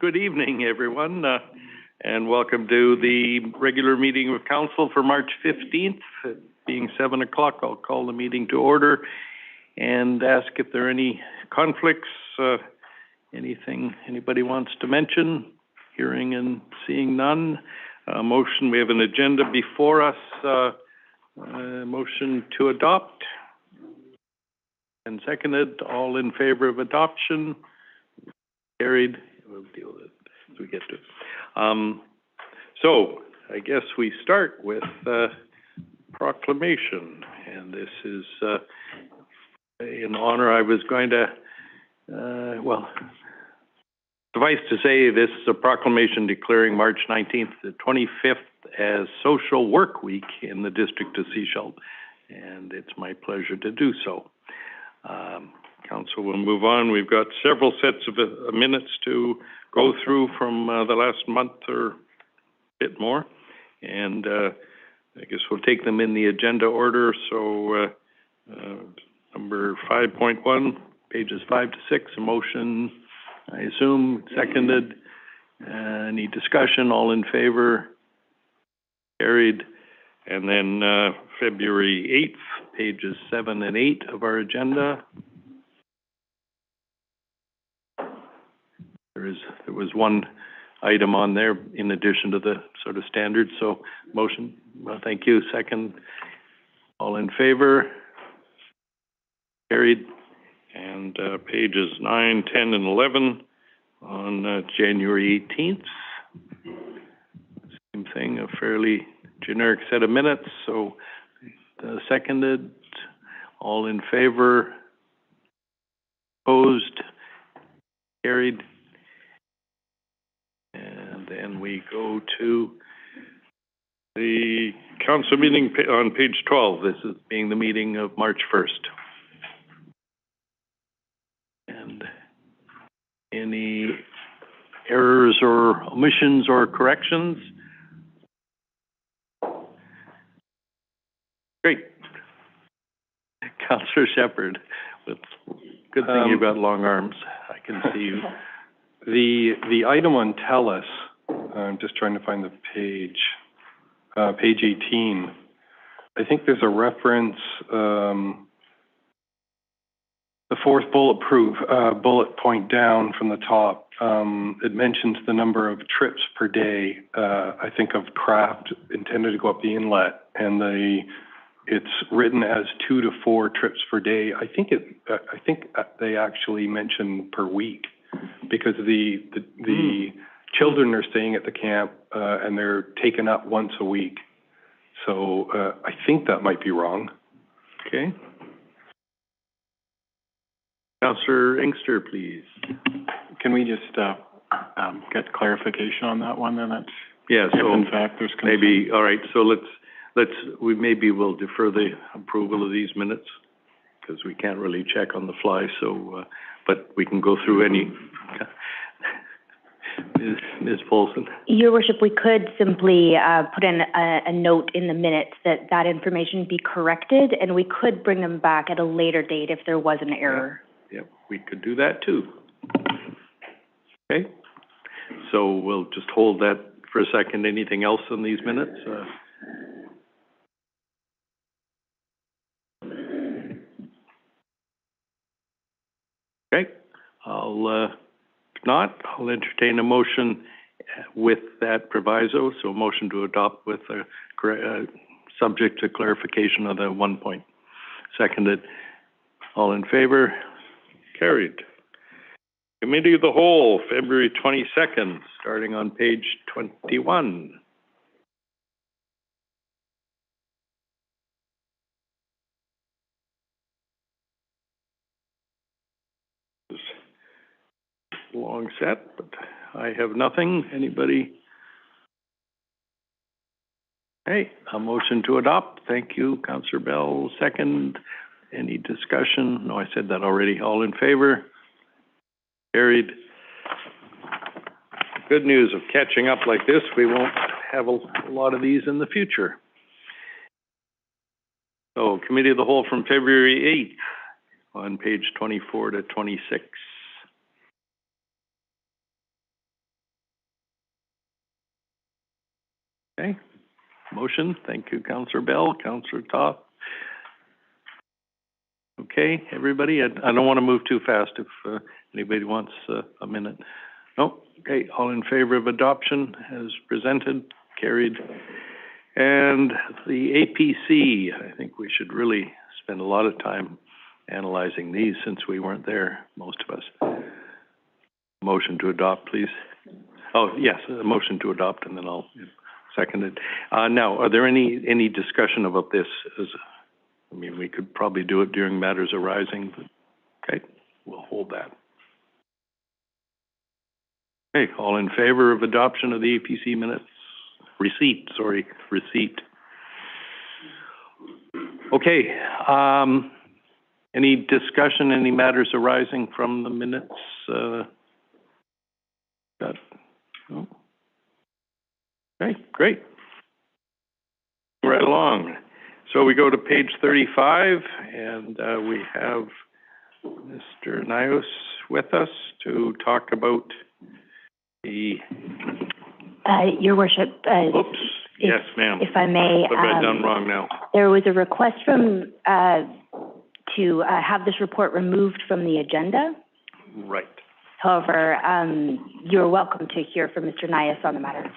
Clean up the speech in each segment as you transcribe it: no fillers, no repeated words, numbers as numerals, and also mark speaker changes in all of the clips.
Speaker 1: Good evening, everyone, and welcome to the regular meeting of council for March 15th. Being 7 o'clock, I'll call the meeting to order and ask if there are any conflicts, anything anybody wants to mention. Hearing and seeing none. Motion, we have an agenda before us. Motion to adopt. And seconded, all in favor of adoption. Carried. We'll deal with it as we get to it. So I guess we start with proclamation, and this is in honor. I was going to, suffice to say, this is a proclamation declaring March 19th to 25th as Social Work Week in the District of Sechelt, and it's my pleasure to do so. Council will move on. We've got several sets of minutes to go through from the last month or a bit more, and I guess we'll take them in the agenda order. So number 5.1, pages 5 to 6, a motion, I assume, seconded. Any discussion? All in favor? Carried. And then February 8th, pages 7 and 8 of our agenda. There was one item on there in addition to the sort of standard. So motion. Well, thank you. Second. All in favor? Carried. And pages 9, 10, and 11 on January 18th. Same thing, a fairly generic set of minutes. So seconded. All in favor? Opposed? Carried. And then we go to the council meeting on page 12. This is being the meeting of March 1st. And any errors or omissions or corrections? Great. Councillor Shepherd, good thing you've got long arms. I can see you.
Speaker 2: The item on TELUS, I'm just trying to find the page, page 18. I think there's a reference, the fourth bullet point down from the top. It mentions the number of trips per day, I think of craft intended to go up the inlet, and it's written as 2 to 4 trips per day. I think they actually mention per week, because the children are staying at the camp and they're taken up once a week. So I think that might be wrong.
Speaker 1: Okay. Councillor Inkster, please.
Speaker 3: Can we just get clarification on that one then? That's,
Speaker 1: yeah, so
Speaker 3: in fact there's concern.
Speaker 1: maybe, all right, so we'll defer the approval of these minutes because we can't really check on the fly, so but we can go through any. Ms. Paulson.
Speaker 4: Your Worship, we could simply put in a note in the minutes that information be corrected, and we could bring them back at a later date if there was an error.
Speaker 1: Yeah, we could do that too. Okay, so we'll just hold that for a second. Anything else on these minutes? Okay, if not, I'll entertain a motion with that proviso. So a motion to adopt with subject to clarification of the 1 point. Seconded. All in favor? Carried. Committee of the Whole, February 22nd, starting on page 21. Long set, but I have nothing. Anybody? Hey, a motion to adopt. Thank you, Councillor Bell. Second. Any discussion? No, I said that already. All in favor? Carried. Good news of catching up like this, we won't have a lot of these in the future. So, Committee of the Whole from February 8th on page 24 to 26. Okay, motion, thank you, Councillor Bell, Councillor Toth. Okay, everybody, I don't want to move too fast if anybody wants a minute. No, okay, all in favor of adoption as presented, carried. And the APC, I think we should really spend a lot of time analyzing these since we weren't there, most of us. Motion to adopt, please. Oh, yes, a motion to adopt, and then I'll second it. Now, are there any discussion about this? I mean, we could probably do it during matters arising, but, okay, we'll hold that. Okay, all in favor of adoption of the APC minutes? Receipt. Okay, any discussion, any matters arising from the minutes? No? Okay, great. Right along. So we go to page 35, and we have Mr. Nios with us to talk about the...
Speaker 4: Your Worship,
Speaker 1: Oops, yes, ma'am.
Speaker 4: if I may.
Speaker 1: What have I done wrong now?
Speaker 4: There was a request from, to have this report removed from the agenda.
Speaker 1: Right.
Speaker 4: However, you're welcome to hear from Mr. Nias on the matter.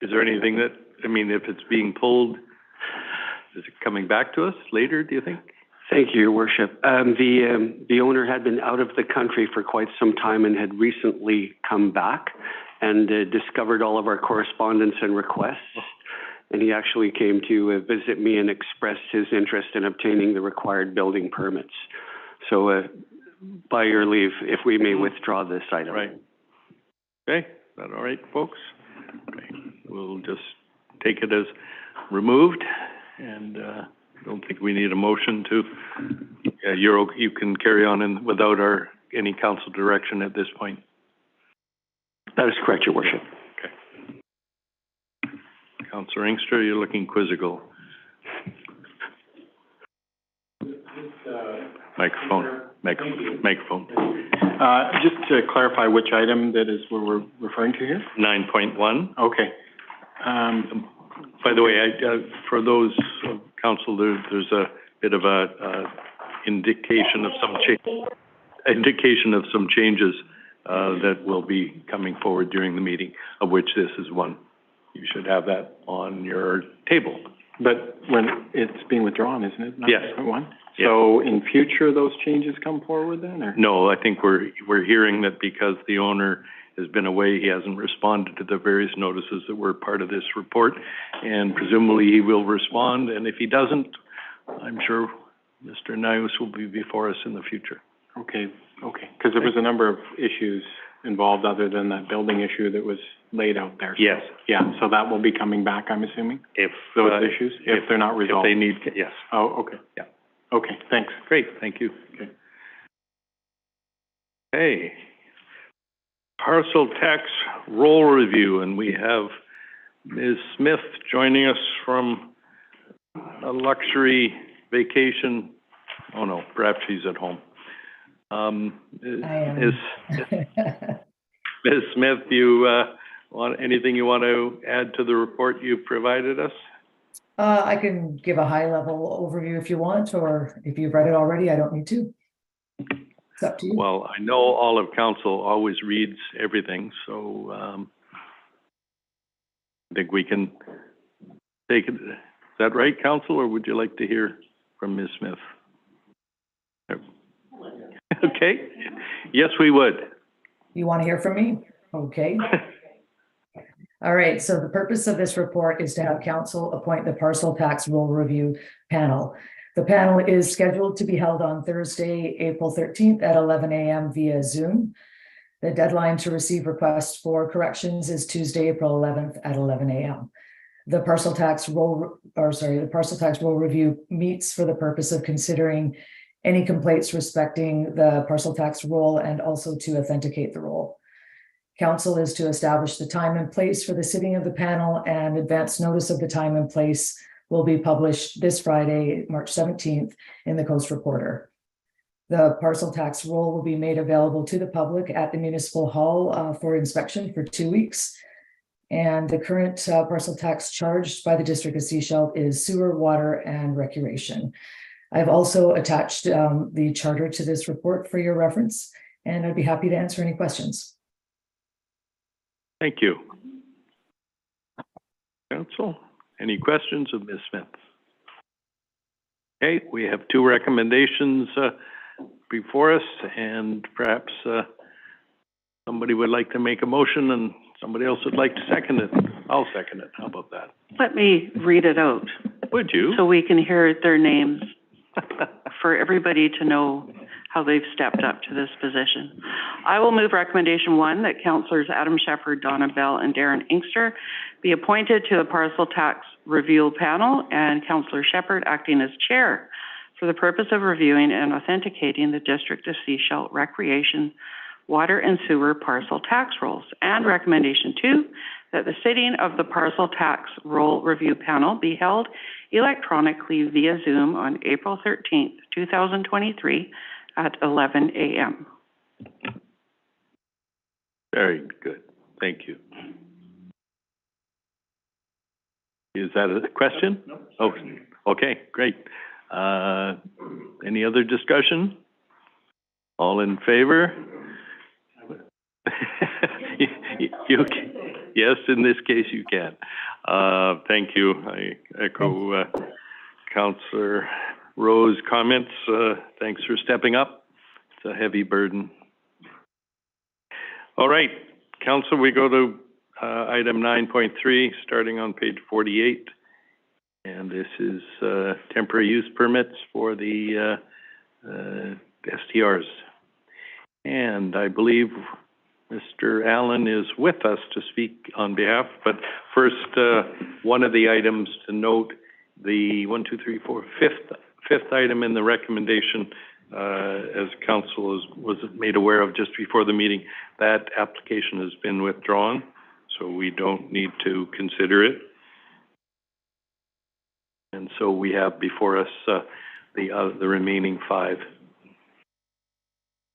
Speaker 1: Is there anything that, I mean, if it's being pulled, is it coming back to us later, do you think?
Speaker 5: Thank you, Your Worship. The owner had been out of the country for quite some time and had recently come back and discovered all of our correspondence and requests. And he actually came to visit me and expressed his interest in obtaining the required building permits. So, by your leave, if we may withdraw this item.
Speaker 1: Right. Okay, is that all right, folks? Okay. We'll just take it as removed, and I don't think we need a motion to. You can carry on without any council direction at this point.
Speaker 5: That is correct, Your Worship.
Speaker 1: Okay. Councillor Inkster, you're looking quizzical. Microphone.
Speaker 3: Just to clarify which item that is we're referring to here?
Speaker 1: 9.1.
Speaker 3: Okay.
Speaker 1: By the way, for those council, there's a bit of a indication of some changes that will be coming forward during the meeting, of which this is one. You should have that on your table.
Speaker 3: But when it's being withdrawn, isn't it?
Speaker 1: Yes.
Speaker 3: 9.1? So in future, those changes come forward then, or?
Speaker 1: No, I think we're hearing that because the owner has been away, he hasn't responded to the various notices that were part of this report, and presumably he will respond, and if he doesn't, I'm sure Mr. Nios will be before us in the future.
Speaker 3: Okay, because there was a number of issues involved other than that building issue that was laid out there. So,
Speaker 1: yes.
Speaker 3: Yeah, so that will be coming back, I'm assuming?
Speaker 1: If
Speaker 3: those issues, if they're not resolved?
Speaker 1: If they need, yes.
Speaker 3: Oh, okay.
Speaker 1: Yeah.
Speaker 3: Okay, thanks.
Speaker 1: Great, thank you.
Speaker 3: Okay.
Speaker 1: Hey, parcel tax roll review, and we have Ms. Smith joining us from a luxury vacation. Oh no, perhaps she's at home. Ms. Smith, you anything you want to add to the report you provided us?
Speaker 6: I can give a high-level overview if you want, or if you've read it already, I don't need to. It's up to you.
Speaker 1: Well, I know all of council always reads everything, so I think we can take it. Is that right, council, or would you like to hear from Ms. Smith? Okay. Yes, we would.
Speaker 6: You want to hear from me? Okay. All right, so the purpose of this report is to have council appoint the parcel tax roll review panel. The panel is scheduled to be held on Thursday, April 13th at 11 a.m. via Zoom. The deadline to receive requests for corrections is Tuesday, April 11th at 11 a.m. The parcel tax roll review meets for the purpose of considering any complaints respecting the parcel tax roll and also to authenticate the roll. Council is to establish the time and place for the sitting of the panel, and advance notice of the time and place will be published this Friday, March 17th in the Coast Reporter. The parcel tax roll will be made available to the public at the Municipal Hall for inspection for 2 weeks. And the current parcel tax charged by the District of Sechelt is sewer, water, and recreation. I've also attached the charter to this report for your reference, and I'd be happy to answer any questions.
Speaker 1: Thank you. Council, any questions of Ms. Smith? Okay, we have two recommendations before us, and perhaps somebody would like to make a motion and somebody else would like to second it. I'll second it. How about that?
Speaker 7: Let me read it out
Speaker 1: Would you?
Speaker 7: so we can hear their names for everybody to know how they've stepped up to this position. I will move recommendation 1 that councillors Adam Shepherd, Donna Bell, and Darren Inkster be appointed to the parcel tax review panel, and councillor Shepherd acting as chair for the purpose of reviewing and authenticating the District of Sechelt recreation, water and sewer parcel tax rolls. And recommendation 2, that the sitting of the parcel tax roll review panel be held electronically via Zoom on April 13th, 2023 at 11 a.m.
Speaker 1: Very good. Thank you. Is that a question? No. Oh, okay, great. Any other discussion? All in favor? You can, yes, in this case you can. Thank you. I echo Councillor Rowe's comments. Thanks for stepping up. It's a heavy burden. All right, Council, we go to item 9.3, starting on page 48. And this is temporary use permits for the STRs. And I believe Mr. Allen is with us to speak on behalf, but first, one of the items to note, the fifth item in the recommendation, as council was made aware of just before the meeting, that application has been withdrawn, so we don't need to consider it. And so we have before us the remaining 5.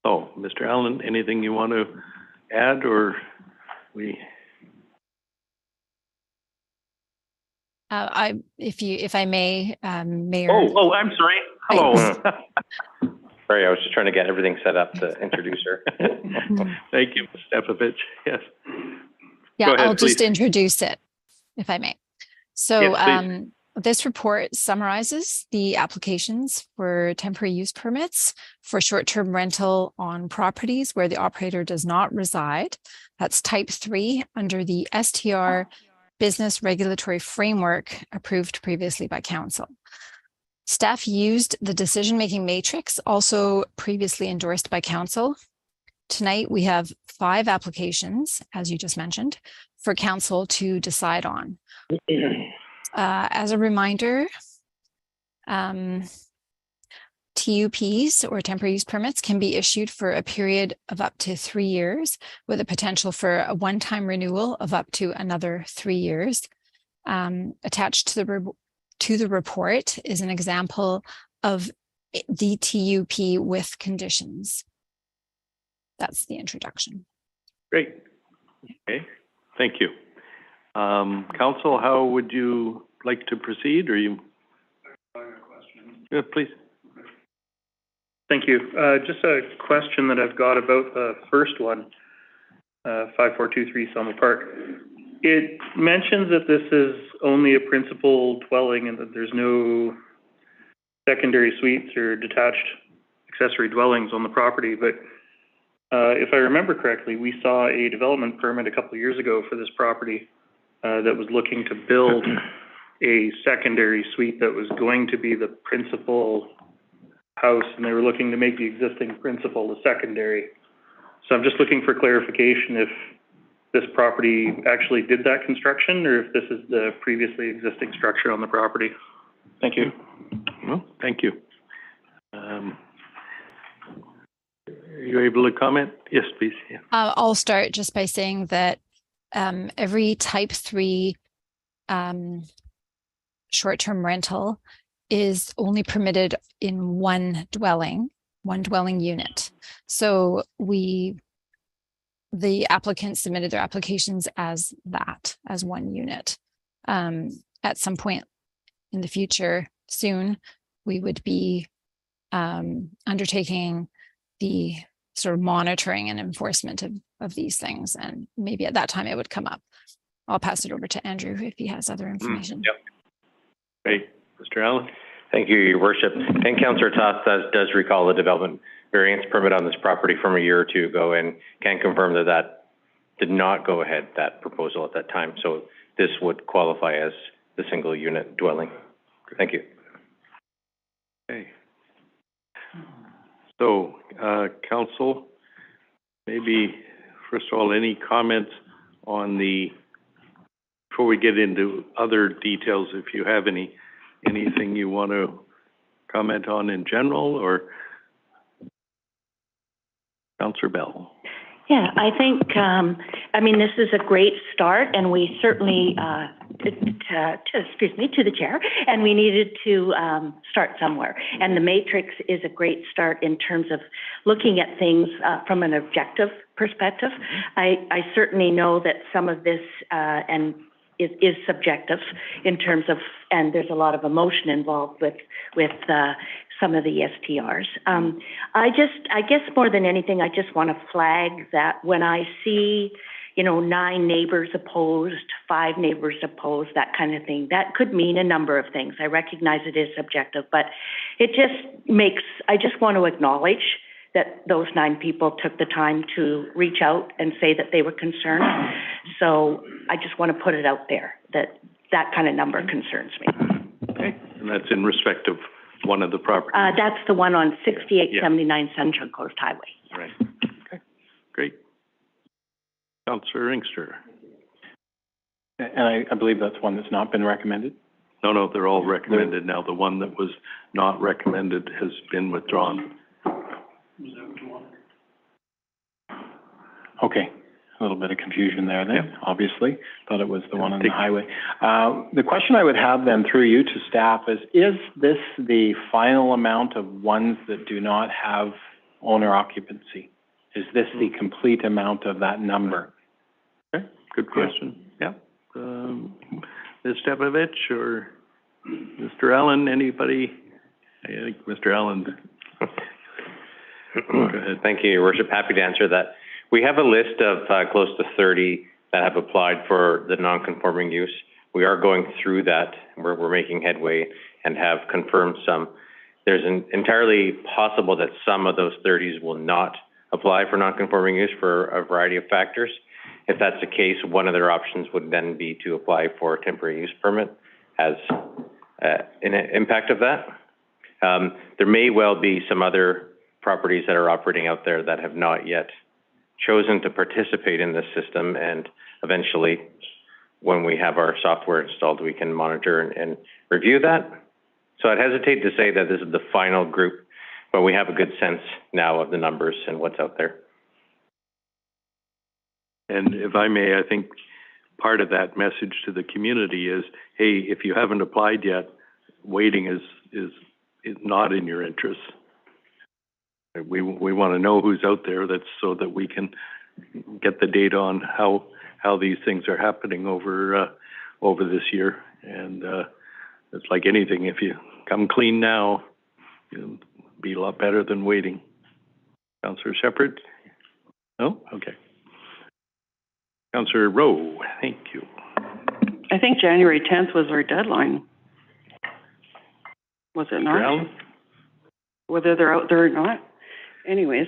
Speaker 1: Oh, Mr. Allen, anything you want to add, or we?
Speaker 8: If I may, Mayor.
Speaker 1: Oh, I'm sorry. Hello.
Speaker 9: Sorry, I was just trying to get everything set up to introduce her.
Speaker 1: Thank you, Ms. Stepovich. Yes.
Speaker 8: Yeah,
Speaker 1: Go ahead,
Speaker 8: I'll just
Speaker 1: please.
Speaker 8: introduce it, if I may. So
Speaker 1: Yes,
Speaker 8: this report summarizes the applications for temporary use permits for short-term rental on properties where the operator does not reside. That's type 3 under the STR Business Regulatory Framework approved previously by Council. Staff used the decision-making matrix, also previously endorsed by Council. Tonight, we have 5 applications, as you just mentioned, for Council to decide on. As a reminder, TUPs or temporary use permits can be issued for a period of up to 3 years with a potential for a one-time renewal of up to another 3 years. Attached to the report is an example of the TUP with conditions. That's the introduction.
Speaker 1: Great. Okay, thank you. Council, how would you like to proceed, or you? Yeah, please.
Speaker 10: Thank you. Just a question that I've got about the first one, 5423 Selma Park. It mentions that this is only a principal dwelling and that there's no secondary suites or detached accessory dwellings on the property, but if I remember correctly, we saw a development permit a couple of years ago for this property that was looking to build a secondary suite that was going to be the principal house, and they were looking to make the existing principal the secondary. So I'm just looking for clarification if this property actually did that construction or if this is the previously existing structure on the property. Thank you.
Speaker 1: Well, thank you. Are you able to comment? Yes, please. Yeah.
Speaker 8: I'll start just by saying that every type 3 short-term rental is only permitted in one dwelling unit. So we the applicants submitted their applications as that, as one unit. At some point in the future, soon, we would be undertaking the sort of monitoring and enforcement of these things. And maybe at that time it would come up. I'll pass it over to Andrew if he has other information.
Speaker 1: Yep. Great. Mr. Allen?
Speaker 9: Thank you, Your Worship. And Councillor Toth does recall the development variance permit on this property from a year or two ago, and can confirm that that did not go ahead, that proposal at that time. So this would qualify as the single unit dwelling. Thank you.
Speaker 1: Okay. So, council, maybe, first of all, any comments on before we get into other details, if you have anything you want to comment on in general, or Councillor Bell?
Speaker 11: Yeah, I think, this is a great start, and we certainly, to the chair, and we needed to start somewhere. And the matrix is a great start in terms of looking at things from an objective perspective. I certainly know that some of this is subjective in terms of, and there's a lot of emotion involved with some of the STRs. I guess more than anything, I just want to flag that when I see, 9 neighbors opposed, 5 neighbors opposed, that kind of thing, that could mean a number of things. I recognize it is subjective, but it I just want to acknowledge that those 9 people took the time to reach out and say that they were concerned. So I just want to put it out there that kind of number concerns me.
Speaker 1: Okay, and that's in respect of one of the properties?
Speaker 11: That's the one on 6879 Central Coast Highway.
Speaker 1: Right. Okay, great. Councillor Inkster.
Speaker 3: And I believe that's one that's not been recommended?
Speaker 1: No, they're all recommended now. The one that was not recommended has been withdrawn.
Speaker 3: Okay, a little bit of confusion there then, obviously. Thought it was the one on the highway. The question I would have then through you to staff is this the final amount of ones that do not have owner occupancy? Is this the complete amount of that number?
Speaker 1: Okay, good question. Yeah. Ms. Stepevich or Mr. Allen, anybody? I think Mr. Allen. Go ahead.
Speaker 9: Thank you, Your Worship. Happy to answer that. We have a list of close to 30 that have applied for the non-conforming use. We are going through that. We're making headway and have confirmed some. There's entirely possible that some of those 30s will not apply for non-conforming use for a variety of factors. If that's the case, one of their options would then be to apply for a temporary use permit as an impact of that. There may well be some other properties that are operating out there that have not yet chosen to participate in this system, and eventually, when we have our software installed, we can monitor and review that. So I'd hesitate to say that this is the final group, but we have a good sense now of the numbers and what's out there.
Speaker 1: And if I may, I think part of that message to the community is, hey, if you haven't applied yet, waiting is not in your interest. We want to know who's out there, that's so that we can get the data on how these things are happening over this year. And it's like anything, if you come clean now, it'll be a lot better than waiting. Councillor Shepherd? No? Okay. Councillor Rowe, thank you.
Speaker 7: I think January 10th was our deadline. Was it not?
Speaker 1: Allen?
Speaker 7: Whether they're out there or not. Anyways,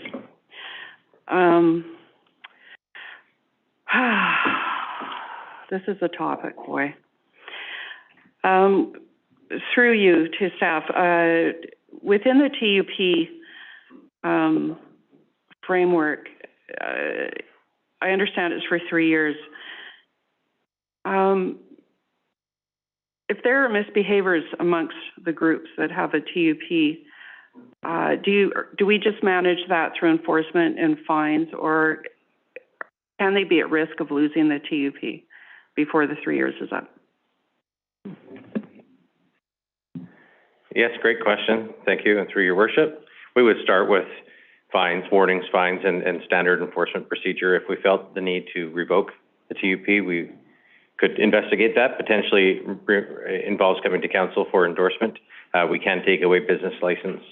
Speaker 7: this is a topic, boy. Through you to staff, within the TUP framework, I understand it's for 3 years. If there are misbehaviors amongst the groups that have a TUP, do we just manage that through enforcement and fines, or can they be at risk of losing the TUP before the 3 years is up?
Speaker 9: Yes, great question. Thank you. And through Your Worship, we would start with fines, warnings, fines, and standard enforcement procedure. If we felt the need to revoke the TUP, we could investigate that. Potentially involves coming to council for endorsement. We can take away business license.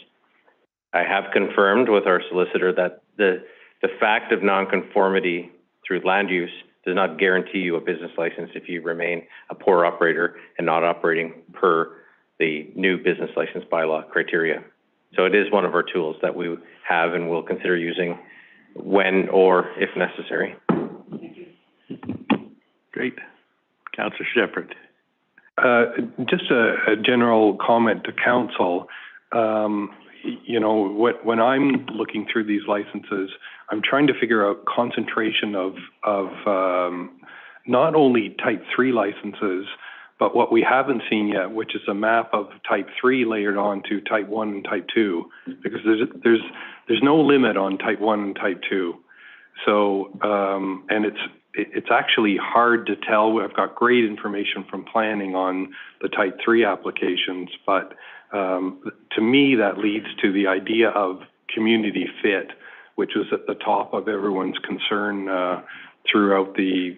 Speaker 9: I have confirmed with our solicitor that the fact of nonconformity through land use does not guarantee you a business license if you remain a poor operator and not operating per the new business license bylaw criteria. So it is one of our tools that we have and will consider using when or if necessary.
Speaker 1: Great. Councillor Shepherd.
Speaker 2: Just a general comment to council. You know, when I'm looking through these licenses, I'm trying to figure out concentration of not only type 3 licenses, but what we haven't seen yet, which is a map of type 3 layered onto type 1 and type 2, because there's no limit on type 1 and type 2. So, and it's actually hard to tell. I've got great information from planning on the type 3 applications, but to me, that leads to the idea of community fit, which was at the top of everyone's concern throughout the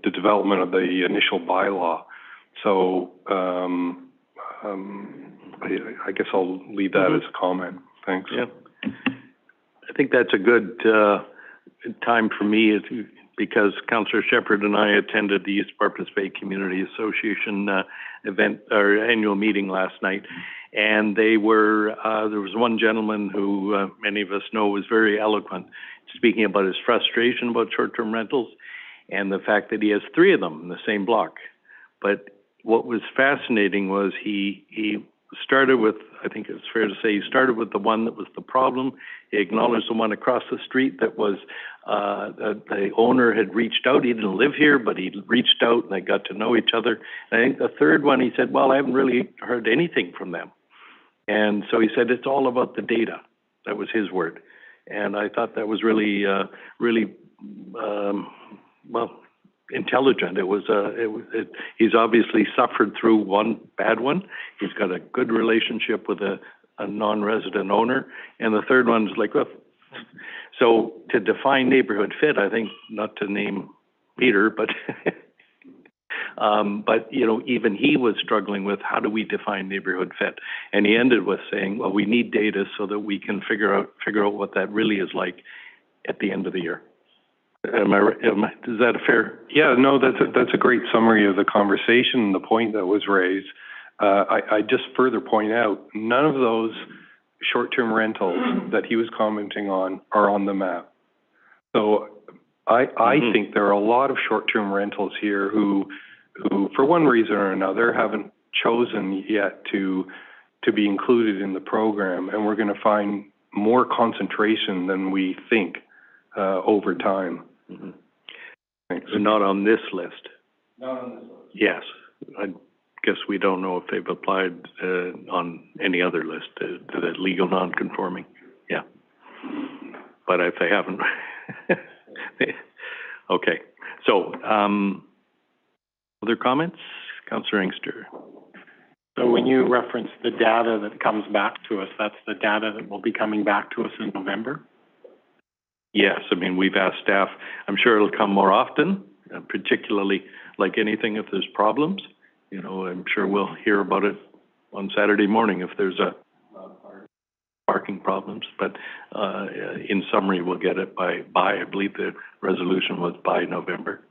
Speaker 2: development of the initial bylaw. So I guess I'll leave that as a comment. Thanks.
Speaker 1: Yeah. I think that's a good time for me because Councillor Shepherd and I attended the East Porpoise Bay Community Association event or annual meeting last night, and they were there was one gentleman who many of us know was very eloquent, speaking about his frustration about short-term rentals and the fact that he has 3 of them in the same block. But what was fascinating was he started with, I think it's fair to say, he started with the one that was the problem. He acknowledged the one across the street that was, the owner had reached out. He didn't live here, but he reached out and they got to know each other. And I think the third one, he said, well, I haven't really heard anything from them. And so he said, it's all about the data. That was his word. And I thought that was really, well, intelligent. He's obviously suffered through one bad one. He's got a good relationship with a non-resident owner. And the third one is like, well, so to define neighborhood fit, I think, not to name Peter, but you know, even he was struggling with how do we define neighborhood fit? And he ended with saying, well, we need data so that we can figure out what that really is like at the end of the year. Is that a fair?
Speaker 2: Yeah, no, that's a great summary of the conversation and the point that was raised. I just further point out, none of those short-term rentals that he was commenting on are on the map. So I think there are a lot of short-term rentals here who, for one reason or another, haven't chosen yet to be included in the program, and we're going to find more concentration than we think over time.
Speaker 1: Mm-hmm. They're not on this list.
Speaker 2: Not on this list.
Speaker 1: Yes. I guess we don't know if they've applied on any other list to the legal non-conforming. Yeah. But if they haven't, okay. So, other comments? Councillor Inkster.
Speaker 3: So when you reference the data that comes back to us, that's the data that will be coming back to us in November?
Speaker 1: Yes, I mean, we've asked staff, I'm sure it'll come more often, particularly like anything if there's problems. You know, I'm sure we'll hear about it on Saturday morning if there's a parking problems. But in summary, we'll get it by I believe the resolution was by November.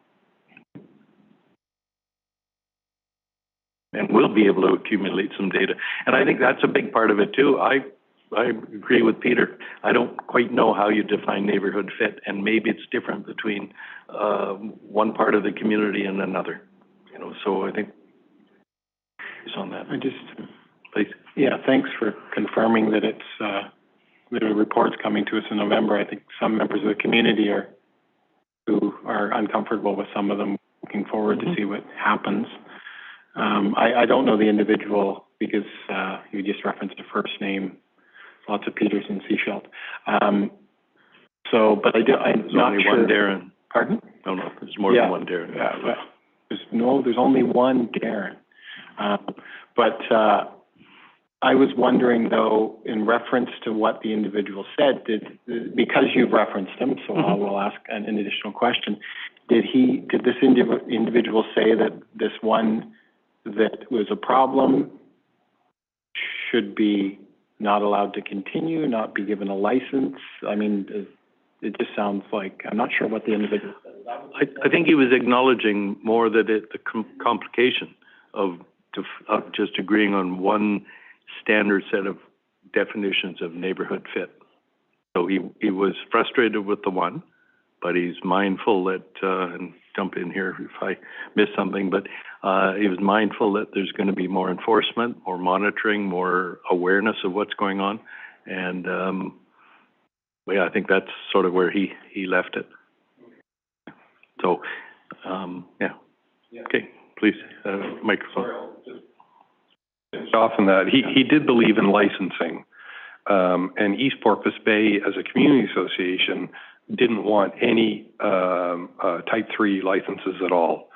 Speaker 1: And we'll be able to accumulate some data. And I think that's a big part of it too. I agree with Peter. I don't quite know how you define neighborhood fit, and maybe it's different between one part of the community and another. You know, so I think it's on that. Please.
Speaker 3: Yeah, thanks for confirming that it's the report's coming to us in November. I think some members of the community who are uncomfortable with some of them, looking forward to see what happens. I don't know the individual because you just referenced a first name. Lots of Peters in Sechelt. So, but I'm not
Speaker 1: only
Speaker 3: sure.
Speaker 1: One Darren.
Speaker 3: Pardon?
Speaker 1: No, there's more than one Darren.
Speaker 3: Yeah, there's only one Darren. But I was wondering, though, in reference to what the individual said, because you've referenced him, so I will ask an additional question. Did this individual say that this one that was a problem should be not allowed to continue, not be given a license? I mean, it just sounds like, I'm not sure what the individual said.
Speaker 1: I think he was acknowledging more that the complication of just agreeing on one standard set of definitions of neighborhood fit. So he was frustrated with the one, but he's mindful that, and jump in here if I miss something, but he was mindful that there's going to be more enforcement, more monitoring, more awareness of what's going on. And yeah, I think that's sort of where he left it. So, yeah. Okay, please, microphone.
Speaker 2: Often that he did believe in licensing, and East Porpoise Bay as a community association didn't want any type 3 licenses at all.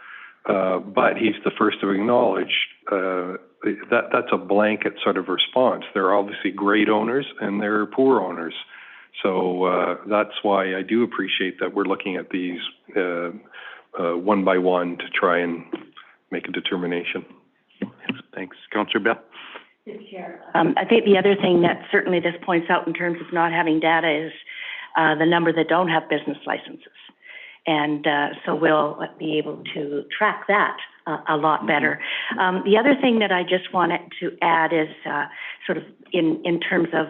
Speaker 2: But he's the first to acknowledge that's a blanket sort of response. There are obviously great owners and there are poor owners. So that's why I do appreciate that we're looking at these one by one to try and make a determination.
Speaker 1: Thanks. Councillor Bell?
Speaker 11: I think the other thing that certainly this points out in terms of not having data is the number that don't have business licenses. And so we'll be able to track that a lot better. The other thing that I just wanted to add is sort of in terms of,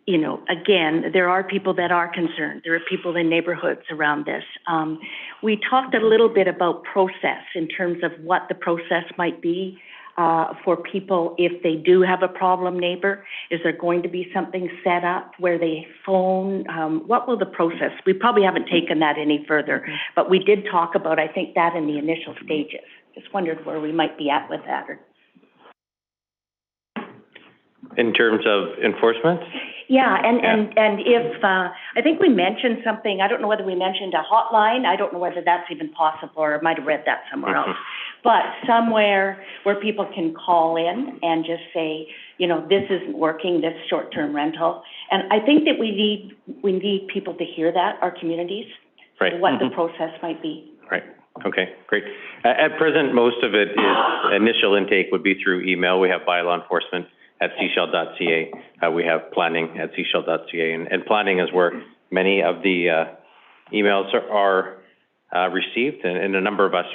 Speaker 11: you know, again, there are people that are concerned. There are people in neighborhoods around this. We talked a little bit about process in terms of what the process might be for people if they do have a problem neighbor. Is there going to be something set up where they phone? What will the process? We probably haven't taken that any further, but we did talk about, I think, that in the initial stages. Just wondered where we might be at with that.
Speaker 9: In terms of enforcement?
Speaker 11: Yeah, and if, I think we mentioned something, I don't know whether we mentioned a hotline, I don't know whether that's even possible, or I might have read that somewhere else. But somewhere where people can call in and just say, you know, this isn't working, this short-term rental. And I think that we need people to hear that, our communities,
Speaker 9: right.
Speaker 11: What the process might be.
Speaker 9: Right. Okay, great. At present, most of it is initial intake would be through email. We have bylaw enforcement at Sechelt.ca. We have planning at Sechelt.ca, and planning is where many of the emails are received, and a number of us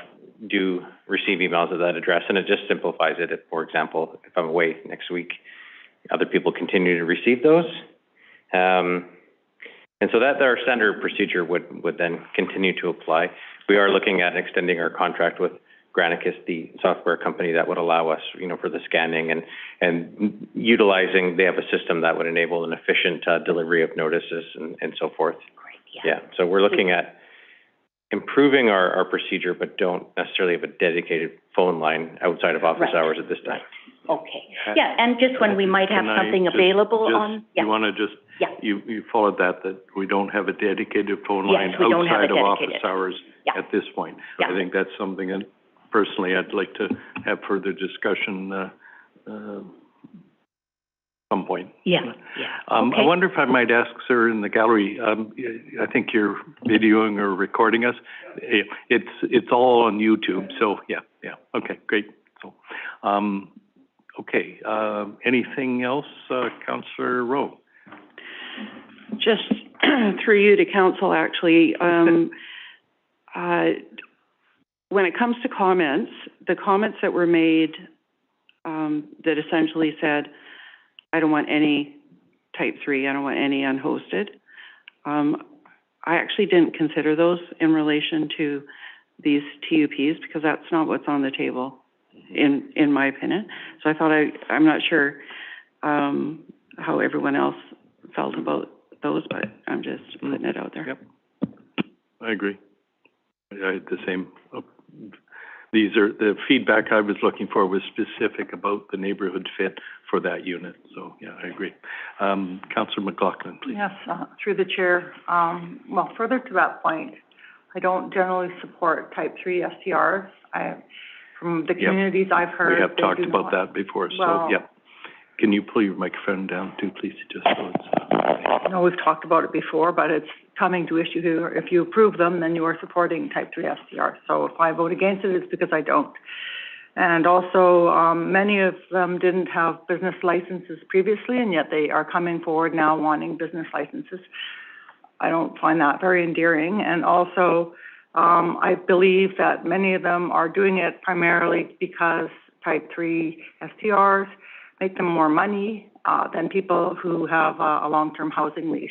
Speaker 9: do receive emails at that address, and it just simplifies it. If, for example, if I'm away next week, other people continue to receive those. And so that our standard procedure would then continue to apply. We are looking at extending our contract with Granicus, the software company that would allow us, you know, for the scanning and utilizing, they have a system that would enable an efficient delivery of notices and so forth.
Speaker 11: Great, yeah.
Speaker 9: So we're looking at improving our procedure, but don't necessarily have a dedicated phone line outside of office hours at this time.
Speaker 11: Okay. Yeah, and just when we might have something available on. Yeah.
Speaker 1: You want to just,
Speaker 11: yeah.
Speaker 1: You followed that we don't have a dedicated phone line
Speaker 11: yes, we don't have
Speaker 1: outside of
Speaker 11: dedicated.
Speaker 1: office hours
Speaker 11: Yeah.
Speaker 1: at this point.
Speaker 11: Yeah.
Speaker 1: I think that's something that personally I'd like to have further discussion some point.
Speaker 11: Yeah, yeah. Okay.
Speaker 1: I wonder if I might ask, sir, in the gallery, I think you're videoing or recording us. It's all on YouTube, so yeah. Okay, great. So, okay, anything else, Councillor Rowe?
Speaker 7: Just through you to council, actually, when it comes to comments, the comments that were made that essentially said, I don't want any type 3, I don't want any unhosted. I actually didn't consider those in relation to these TUPs because that's not what's on the table in my opinion. So I thought I'm not sure how everyone else felt about those, but I'm just putting it out there.
Speaker 1: Yep. I agree. I had the same. These are the feedback I was looking for was specific about the neighborhood fit for that unit. So yeah, I agree. Councillor McLaughlin, please.
Speaker 12: Yes, through the chair. Well, further to that point, I don't generally support type 3 STRs. From the communities I've heard,
Speaker 1: we have talked about that before. So yeah. Can you pull your microphone down too, please, just so it's...
Speaker 12: I know we've talked about it before, but it's coming to issue here. If you approve them, then you are supporting type 3 STR. So if I vote against it, it's because I don't. And also, many of them didn't have business licenses previously, and yet they are coming forward now wanting business licenses. I don't find that very endearing. And also, I believe that many of them are doing it primarily because type 3 STRs make them more money than people who have a long-term housing lease.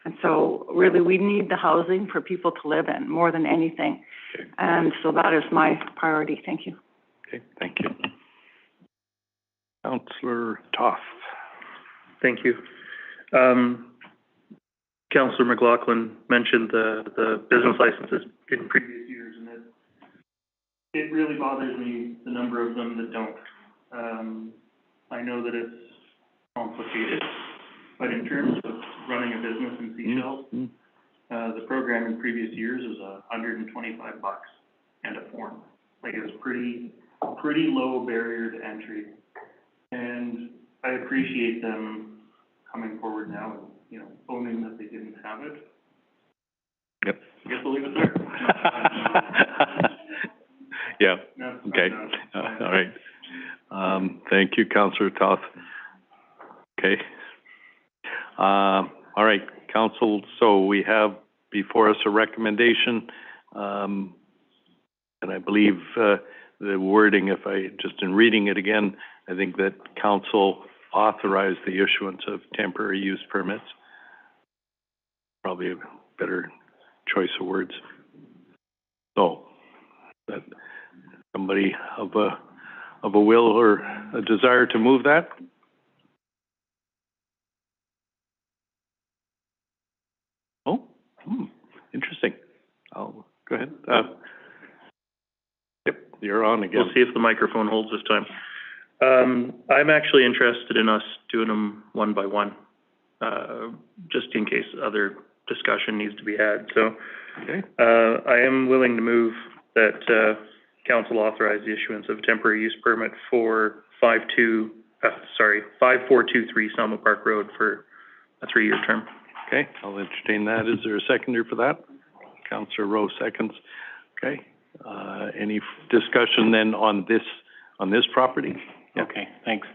Speaker 12: And so really we need the housing for people to live in more than anything.
Speaker 1: Okay.
Speaker 12: And so that is my priority. Thank you.
Speaker 1: Okay, thank you. Councillor Toth.
Speaker 10: Thank you. Councillor McLaughlin mentioned the business licenses in previous years, and it really bothers me, the number of them that don't. I know that it's complicated, but in terms of running a business in Seychelles, the program in previous years was $125 and a form. Like, it was pretty low barrier to entry, and I appreciate them coming forward now and, you know, owning that they didn't have it.
Speaker 1: Yep.
Speaker 10: I guess we'll leave it there.
Speaker 1: Yeah,
Speaker 10: No,
Speaker 1: okay, all right. Thank you, Councillor Toth. Okay. All right, Council, so we have before us a recommendation, and I believe the wording, if I, just in reading it again, I think that Council authorized the issuance of temporary use permits. Probably a better choice of words. So, that somebody of a will or a desire to move that? Oh, interesting. I'll go ahead. Yep, you're on again.
Speaker 10: We'll see if the microphone holds this time. I'm actually interested in us doing them one by one, just in case other discussion needs to be had. So,
Speaker 1: okay.
Speaker 10: I am willing to move that Council authorize the issuance of a temporary use permit for 5423 Selma Park Road for a 3-year term.
Speaker 1: Okay, I'll entertain that. Is there a seconder for that? Councillor Rowe seconds. Okay. Any discussion then on this property?
Speaker 3: Yeah. Okay, thanks.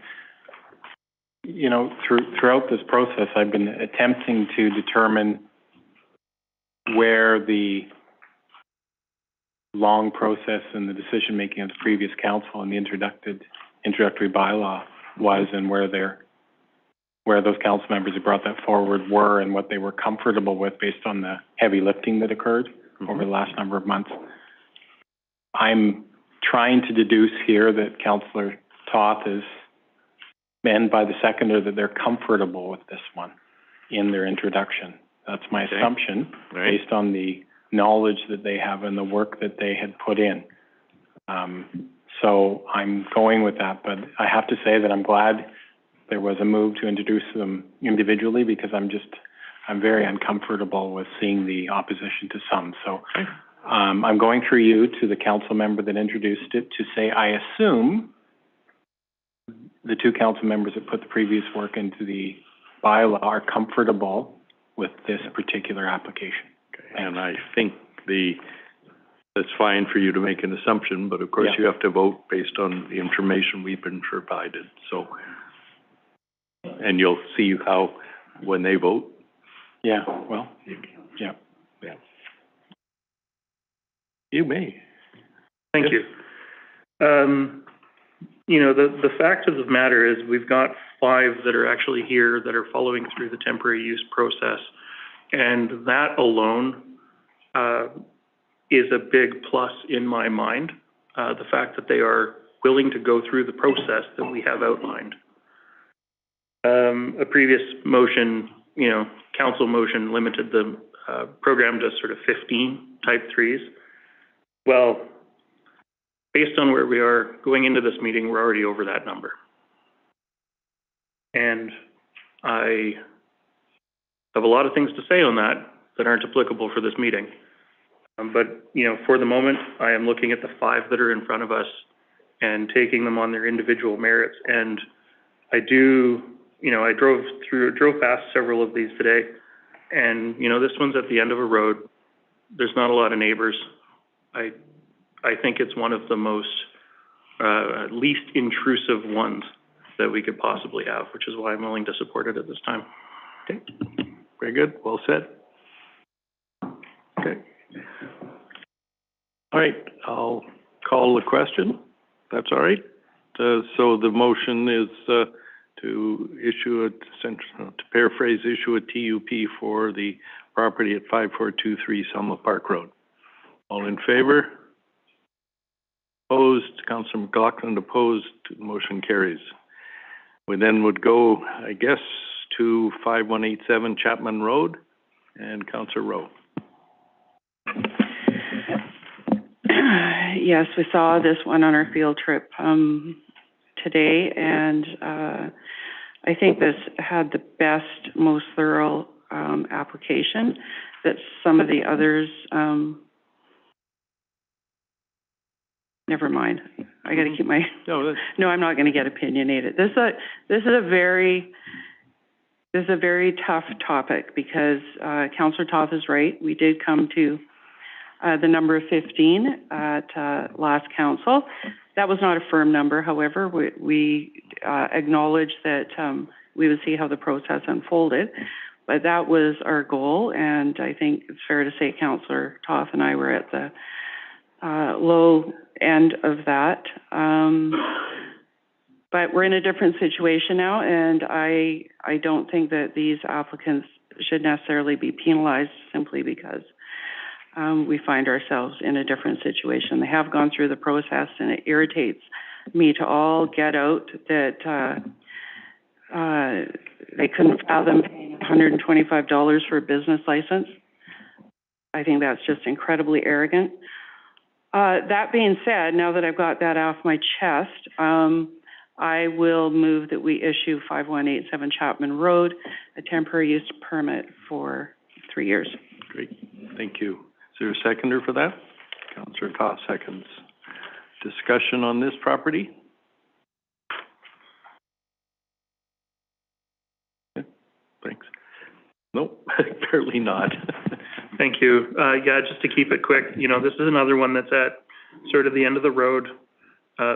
Speaker 3: You know, throughout this process, I've been attempting to determine where the long process and the decision-making of the previous council and the introductory bylaw was, and where those council members who brought that forward were, and what they were comfortable with based on the heavy lifting that occurred over the last number of months. I'm trying to deduce here that Councillor Toth is meant by the seconder that they're comfortable with this one in their introduction. That's my assumption, based on the knowledge that they have and the work that they had put in. So I'm going with that, but I have to say that I'm glad there was a move to introduce them individually, because I'm very uncomfortable with seeing the opposition to some. So I'm going through you to the council member that introduced it to say, I assume the two council members that put the previous work into the bylaw are comfortable with this particular application.
Speaker 1: Okay. And I think that's fine for you to make an assumption, but of course you have to vote based on the information we've been provided. So, and you'll see how, when they vote.
Speaker 3: Yeah, well, yeah.
Speaker 1: You may.
Speaker 10: Thank you. You know, the fact of the matter is we've got 5 that are actually here that are following through the temporary use process. And that alone is a big plus in my mind, the fact that they are willing to go through the process that we have outlined. A previous motion, you know, council motion limited the program to sort of 15 type 3s. Well, based on where we are going into this meeting, we're already over that number. And I have a lot of things to say on that aren't applicable for this meeting. But, you know, for the moment, I am looking at the 5 that are in front of us and taking them on their individual merits. And I drove past several of these today, and, this one's at the end of a road. There's not a lot of neighbors. I think it's one of the most, least intrusive ones that we could possibly have, which is why I'm willing to support it at this time.
Speaker 1: Okay, very good, well said. Okay. All right, I'll call the question, that's all right. So the motion is, to issue to paraphrase, issue a TUP for the property at 5423 Selma Park Road. All in favor? Opposed? Councillor McLaughlin opposed. Motion carries. We then would go, I guess, to 5187 Chapman Road, and Councillor Rowe.
Speaker 7: Yes, we saw this one on our field trip today, and I think this had the best, most thorough application that some of the others. Never mind. I got to keep my. No, I'm not going to get opinionated. This is a very tough topic because Councillor Toth is right. We did come to the number of 15 at last council. That was not a firm number. However, we acknowledged that we would see how the process unfolded, but that was our goal. And I think it's fair to say Councillor Toth and I were at the low end of that. But we're in a different situation now, and I don't think that these applicants should necessarily be penalized simply because we find ourselves in a different situation. They have gone through the process, and it irritates me to all get out that they couldn't fathom paying $125 for a business license. I think that's just incredibly arrogant. That being said, now that I've got that off my chest, I will move that we issue 5187 Chapman Road a temporary use permit for 3 years.
Speaker 1: Great, thank you. Is there a seconder for that? Councillor Toth seconds. Discussion on this property? Okay, thanks. Nope, apparently not.
Speaker 10: Thank you. Yeah, just to keep it quick, this is another one that's at sort of the end of the road,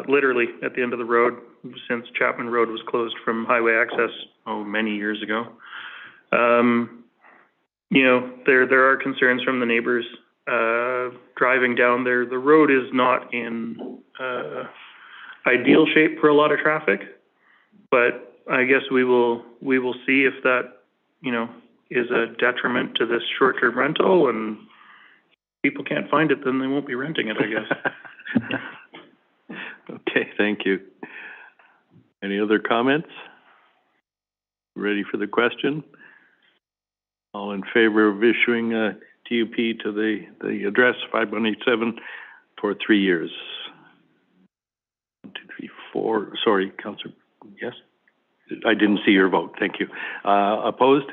Speaker 10: literally at the end of the road, since Chapman Road was closed from highway access, many years ago. There are concerns from the neighbors driving down there. The road is not in ideal shape for a lot of traffic, but I guess we will see if that, is a detriment to this short-term rental, and people can't find it, then they won't be renting it, I guess.
Speaker 1: Okay, thank you. Any other comments? Ready for the question? All in favor of issuing a TUP to the address 5187 for 3 years? 1, 2, 3, 4. Sorry, Councillor. Yes? I didn't see your vote. Thank you. Opposed?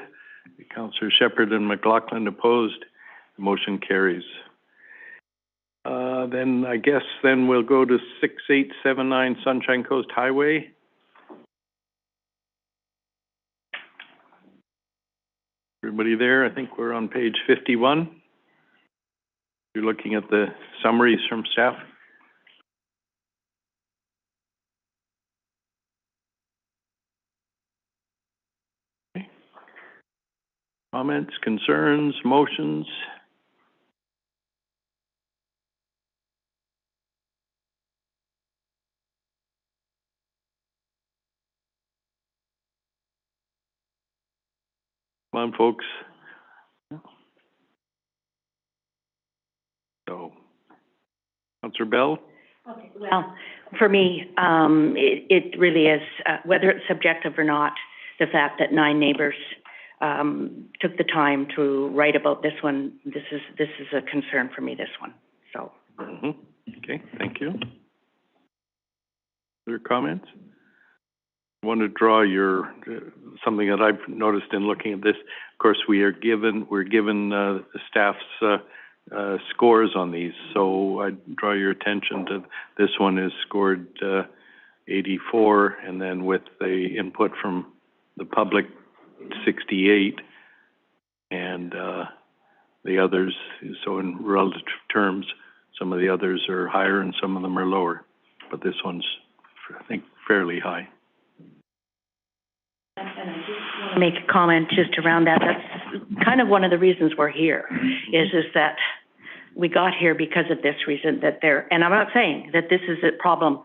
Speaker 1: Councillor Shepherd and McLaughlin opposed. The motion carries. Then I guess we'll go to 6879 Sunshine Coast Highway. Everybody there? I think we're on page 51. You're looking at the summaries from staff. Okay. Comments, concerns, motions? Come on, folks. So, Councillor Bell?
Speaker 11: Okay, well, for me, it really is, whether it's subjective or not, the fact that 9 neighbors took the time to write about this one, this is a concern for me, this one, so.
Speaker 1: Okay, thank you. Other comments? I want to draw something that I've noticed in looking at this. Of course, we're given the staff's scores on these, so I draw your attention to this one is scored 84, and then with the input from the public, 68, and the others, so in relative terms, some of the others are higher and some of them are lower, but this one's, I think, fairly high.
Speaker 11: And I just want to make a comment just around that. That's kind of one of the reasons we're here, is that we got here because of this reason, that there, and I'm not saying that this is a problem,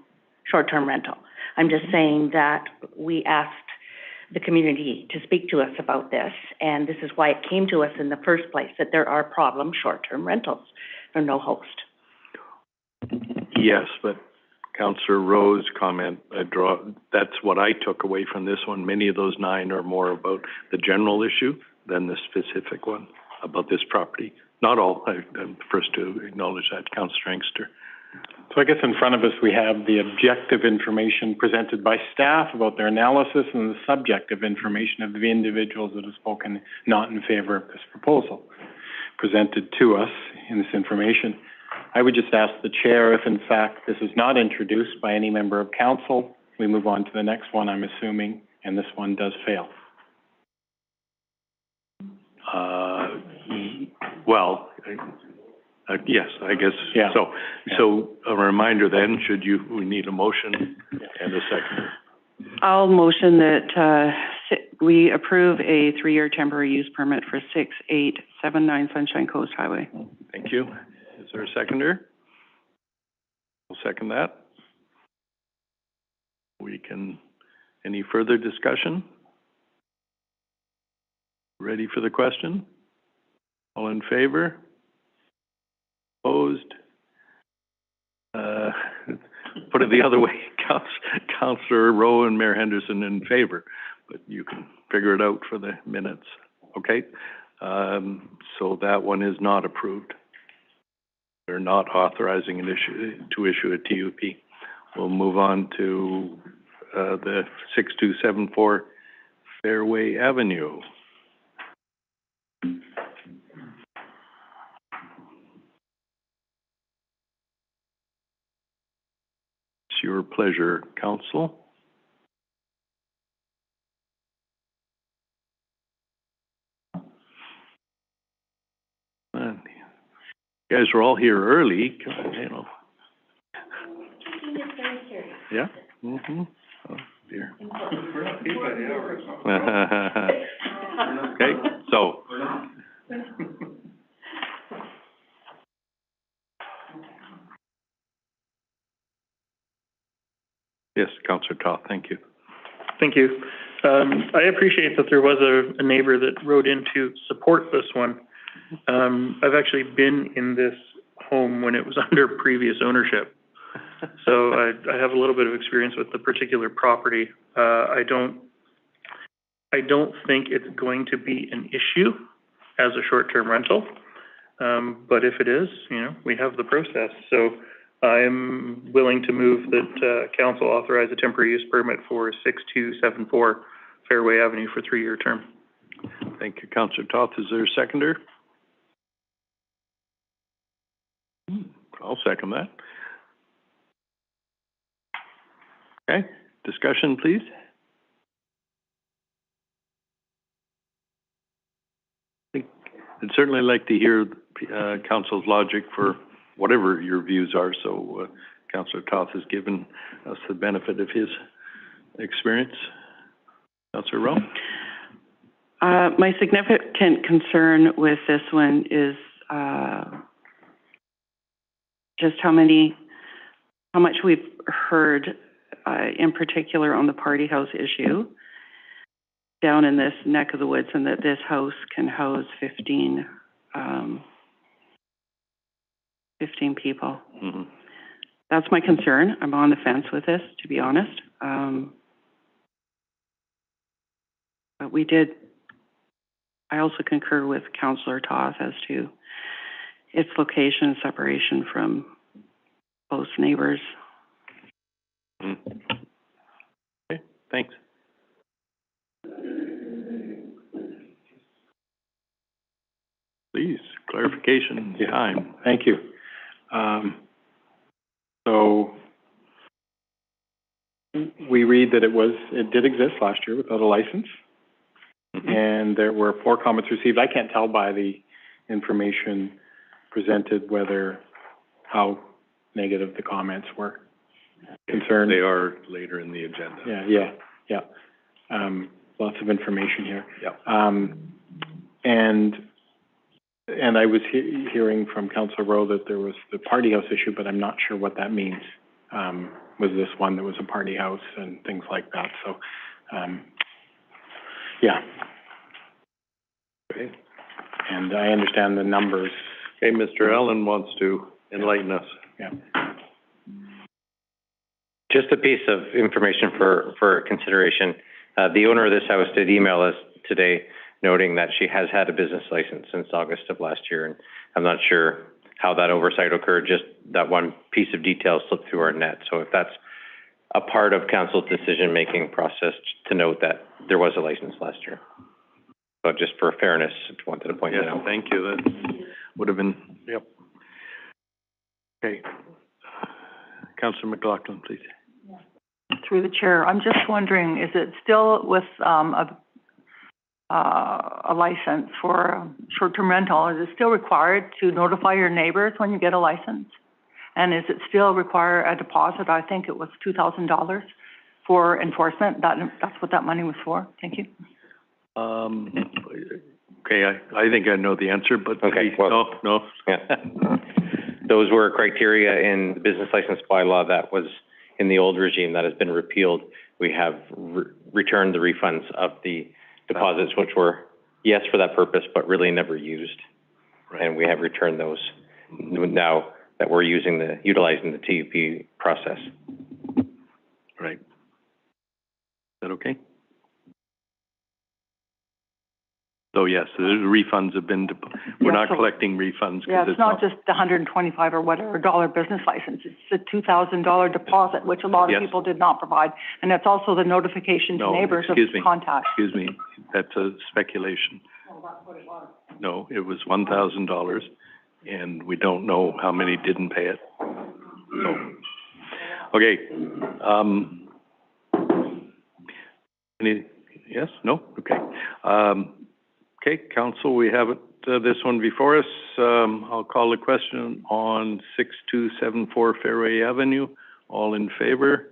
Speaker 11: short-term rental. I'm just saying that we asked the community to speak to us about this, and this is why it came to us in the first place, that there are problem short-term rentals for no host.
Speaker 1: Yes, but Councillor Rowe's comment, that's what I took away from this one. Many of those 9 are more about the general issue than the specific one about this property. Not all, I'm the first to acknowledge that, Councillor Inkster.
Speaker 3: So I guess in front of us, we have the objective information presented by staff about their analysis and the subjective information of the individuals that have spoken not in favor of this proposal presented to us in this information. I would just ask the chair if in fact this is not introduced by any member of council, we move on to the next one, I'm assuming, and this one does fail.
Speaker 1: Well, yes, I guess.
Speaker 3: Yeah.
Speaker 1: So a reminder then, we need a motion and a second.
Speaker 7: I'll motion that, we approve a 3-year temporary use permit for 6879 Sunshine Coast Highway.
Speaker 1: Thank you. Is there a seconder? I'll second that. Any further discussion? Ready for the question? All in favor? Opposed? Put it the other way, Councillor Rowe and Mayor Henderson in favor, but you can figure it out for the minutes, okay? So that one is not approved. They're not authorizing to issue a TUP. We'll move on to the 6274 Fairway Avenue. It's your pleasure, Council. Man, you guys were all here early, you know. Yeah? Mm-hmm. Oh, dear. Okay, so. Yes, Councillor Toth, thank you.
Speaker 10: Thank you. I appreciate that there was a neighbor that wrote in to support this one. I've actually been in this home when it was under previous ownership. So I have a little bit of experience with the particular property. I don't think it's going to be an issue as a short-term rental. But if it is, you know, we have the process. So I'm willing to move that council authorize a temporary use permit for 6274 Fairway Avenue for 3-year term.
Speaker 1: Thank you, Councillor Toth. Is there a seconder? I'll second that. Okay, discussion, please. I'd certainly like to hear council's logic for whatever your views are. So Councillor Toth has given us the benefit of his experience. Councillor Rowe?
Speaker 7: My significant concern with this one is just how much we've heard, in particular on the party house issue down in this neck of the woods, and that this house can house 15 people.
Speaker 1: Mm-hmm.
Speaker 7: That's my concern. I'm on the fence with this, to be honest. But I also concur with Councillor Toth as to its location, separation from close neighbors.
Speaker 1: Okay, thanks. Please, clarification time.
Speaker 3: Thank you. So we read that it did exist last year without a license. And there were 4 comments received. I can't tell by the information presented how negative the comments were. Concerned.
Speaker 1: They are later in the agenda.
Speaker 3: Yeah. Lots of information here.
Speaker 1: Yeah.
Speaker 3: And I was hearing from Councillor Rowe that there was the party house issue, but I'm not sure what that means. Was this one that was a party house and things like that? So, yeah.
Speaker 1: Okay.
Speaker 3: And I understand the numbers.
Speaker 1: Okay, Mr. Allen wants to enlighten us.
Speaker 3: Yeah.
Speaker 9: Just a piece of information for consideration. The owner of this house did email us today noting that she has had a business license since August of last year, and I'm not sure how that oversight occurred, just that one piece of detail slipped through our net. So if that's a part of council's decision-making process, to note that there was a license last year. But just for fairness, I wanted to point that out.
Speaker 1: Thank you. That would have been, yep. Okay. Councillor McLaughlin, please.
Speaker 12: Through the chair, I'm just wondering, is it still with a license for short-term rental? Is it still required to notify your neighbors when you get a license? And is it still require a deposit? I think it was $2,000 for enforcement. That's what that money was for. Thank you.
Speaker 1: Okay, I think I know the answer, but
Speaker 9: okay, well,
Speaker 1: no.
Speaker 9: Yeah. Those were criteria in the business license bylaw that was in the old regime that has been repealed. We have returned the refunds of the deposits, which were, yes, for that purpose, but really never used. Right. And we have returned those now that we're utilizing the TUP process.
Speaker 1: Right. Is that okay? So yes, the refunds have been, we're not collecting refunds.
Speaker 12: Yeah, it's not just the $125 or whatever dollar business license. It's the $2,000 deposit, which a lot of people did not provide. And that's also the notification to neighbors of contact.
Speaker 1: Excuse me, that's a speculation.
Speaker 12: Oh, that's what it was.
Speaker 1: No, it was $1,000, and we don't know how many didn't pay it. So, okay. Yes? No? Okay. Okay, council, we have this one before us. I'll call the question on 6274 Fairway Avenue. All in favor?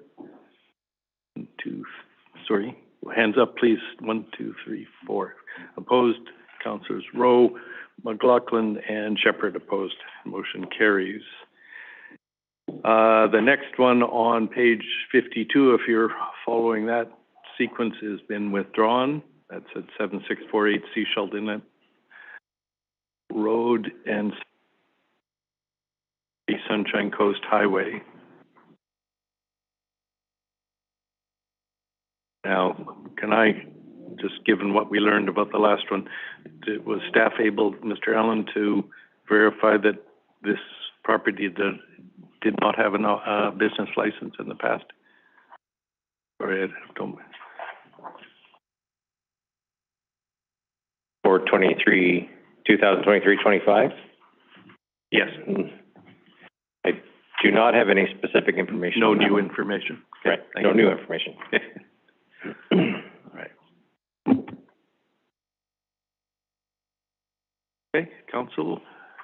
Speaker 1: Hands up, please. 1, 2, 3, 4. Opposed? Councilors Rowe, McLaughlin, and Shepherd opposed. Motion carries. The next one on page 52, if you're following that sequence, has been withdrawn. That's at 7648 Seashell Inlet Road and Sunshine Coast Highway. Now, can I, just given what we learned about the last one, was staff able, Mr. Allen, to verify that this property did not have a business license in the past? Sorry, I don't.
Speaker 9: For 2023-25? Yes. I do not have any specific information.
Speaker 1: No new information.
Speaker 9: Right, no new information.
Speaker 1: All right. Okay, council,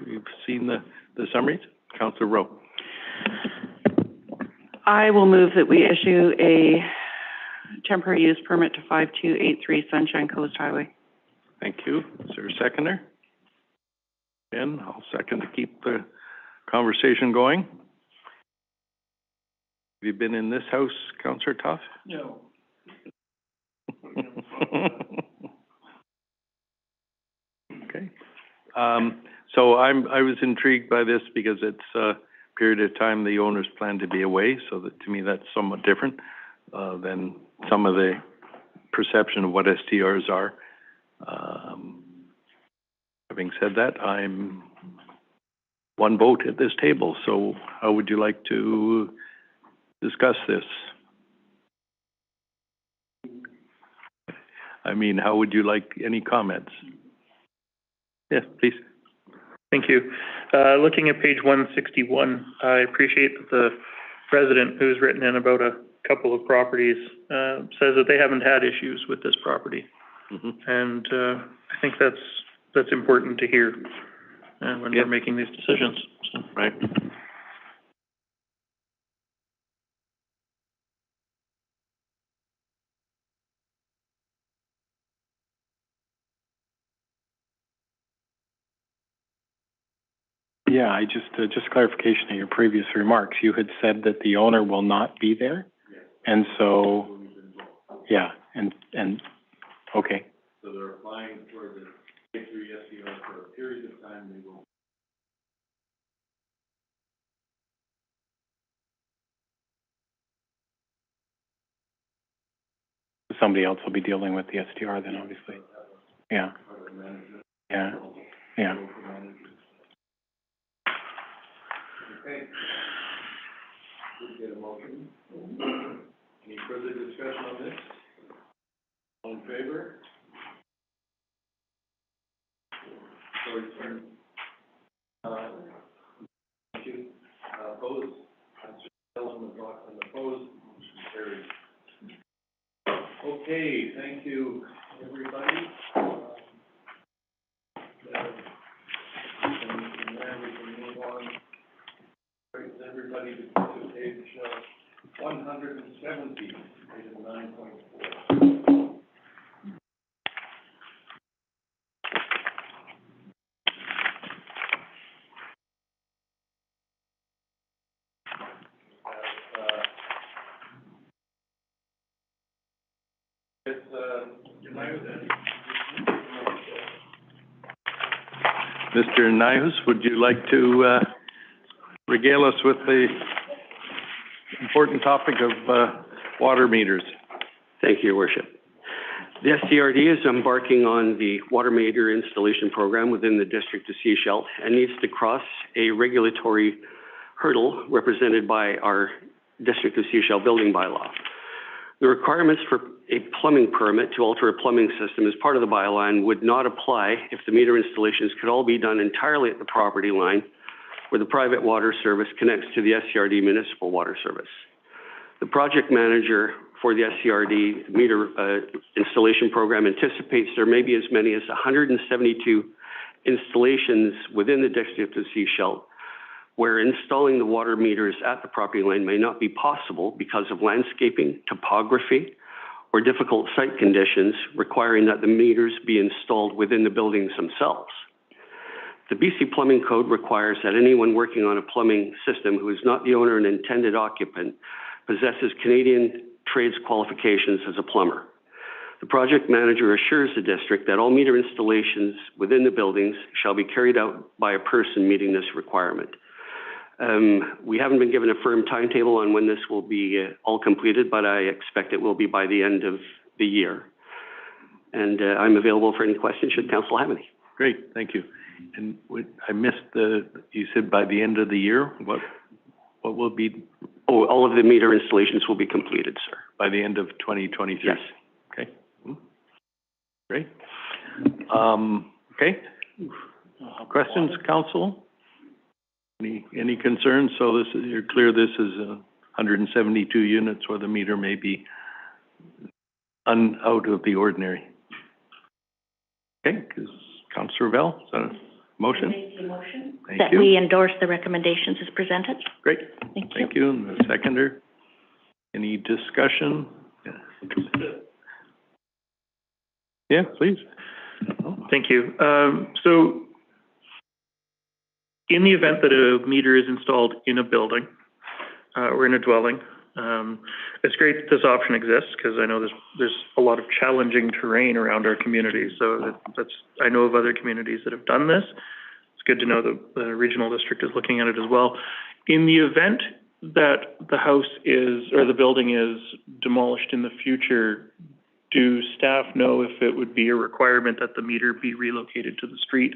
Speaker 1: you've seen the summaries. Councilor Rowe.
Speaker 7: I will move that we issue a temporary use permit to 5283 Sunshine Coast Highway.
Speaker 1: Thank you. Is there a seconder? Ben, I'll second to keep the conversation going. Have you been in this house, Councillor Tough?
Speaker 10: No.
Speaker 1: Okay. So I was intrigued by this because it's a period of time the owners plan to be away, so that to me that's somewhat different than some of the perception of what STRs are. Having said that, I'm one vote at this table, so how would you like to discuss this? I mean, how would you like any comments? Yes, please.
Speaker 10: Thank you. Looking at page 161, I appreciate that the resident who's written in about a couple of properties, says that they haven't had issues with this property. And, I think that's important to hear, when we're making these decisions, so.
Speaker 1: Right.
Speaker 3: Yeah, I just clarification of your previous remarks. You had said that the owner will not be there? And so, yeah, and, okay.
Speaker 1: So they're applying for the K3 SDR for a period of time, they will.
Speaker 3: Somebody else will be dealing with the SDR then, obviously. Yeah. Yeah, yeah.
Speaker 1: Okay. Did we get a motion? Any further discussion on this? All in favor? Sorry, sir. Thank you. Opposed? Councilor Sullivan, McLaughlin opposed. Motion carries. Okay, thank you, everybody. And then we can move on. Brings everybody to page 170, item 9.4. Mr. Nyhus, would you like to regale us with the important topic of water meters?
Speaker 5: Thank you, Your Worship. The SCRD is embarking on the water meter installation program within the District of Sechelt and needs to cross a regulatory hurdle represented by our District of Sechelt building bylaw. The requirements for a plumbing permit to alter a plumbing system as part of the bylaw and would not apply if the meter installations could all be done entirely at the property line where the private water service connects to the SCRD municipal water service. The project manager for the SCRD meter installation program anticipates there may be as many as 172 installations within the District of Sechelt where installing the water meters at the property line may not be possible because of landscaping, topography, or difficult site conditions requiring that the meters be installed within the buildings themselves. The BC Plumbing Code requires that anyone working on a plumbing system who is not the owner and intended occupant possesses Canadian trades qualifications as a plumber. The project manager assures the district that all meter installations within the buildings shall be carried out by a person meeting this requirement. We haven't been given a firm timetable on when this will be all completed, but I expect it will be by the end of the year. And I'm available for any questions should council have any.
Speaker 1: Great, thank you. And I missed you said by the end of the year, what will be?
Speaker 5: Oh, all of the meter installations will be completed, sir.
Speaker 1: By the end of 2023?
Speaker 5: Yes.
Speaker 1: Okay. Great. Okay. Questions, council? Any concerns? So you're clear this is 172 units where the meter may be out of the ordinary. Okay, because Councillor Bell, is that a motion?
Speaker 11: Make the motion.
Speaker 1: Thank
Speaker 11: that
Speaker 1: you.
Speaker 11: we endorse the recommendations as presented.
Speaker 1: Great.
Speaker 11: Thank you.
Speaker 1: Thank you. And the seconder, any discussion? Yeah, please.
Speaker 10: Thank you. So in the event that a meter is installed in a building or in a dwelling, it's great that this option exists because I know there's a lot of challenging terrain around our community. So I know of other communities that have done this. It's good to know the regional district is looking at it as well. In the event that the house or the building is demolished in the future, do staff know if it would be a requirement that the meter be relocated to the street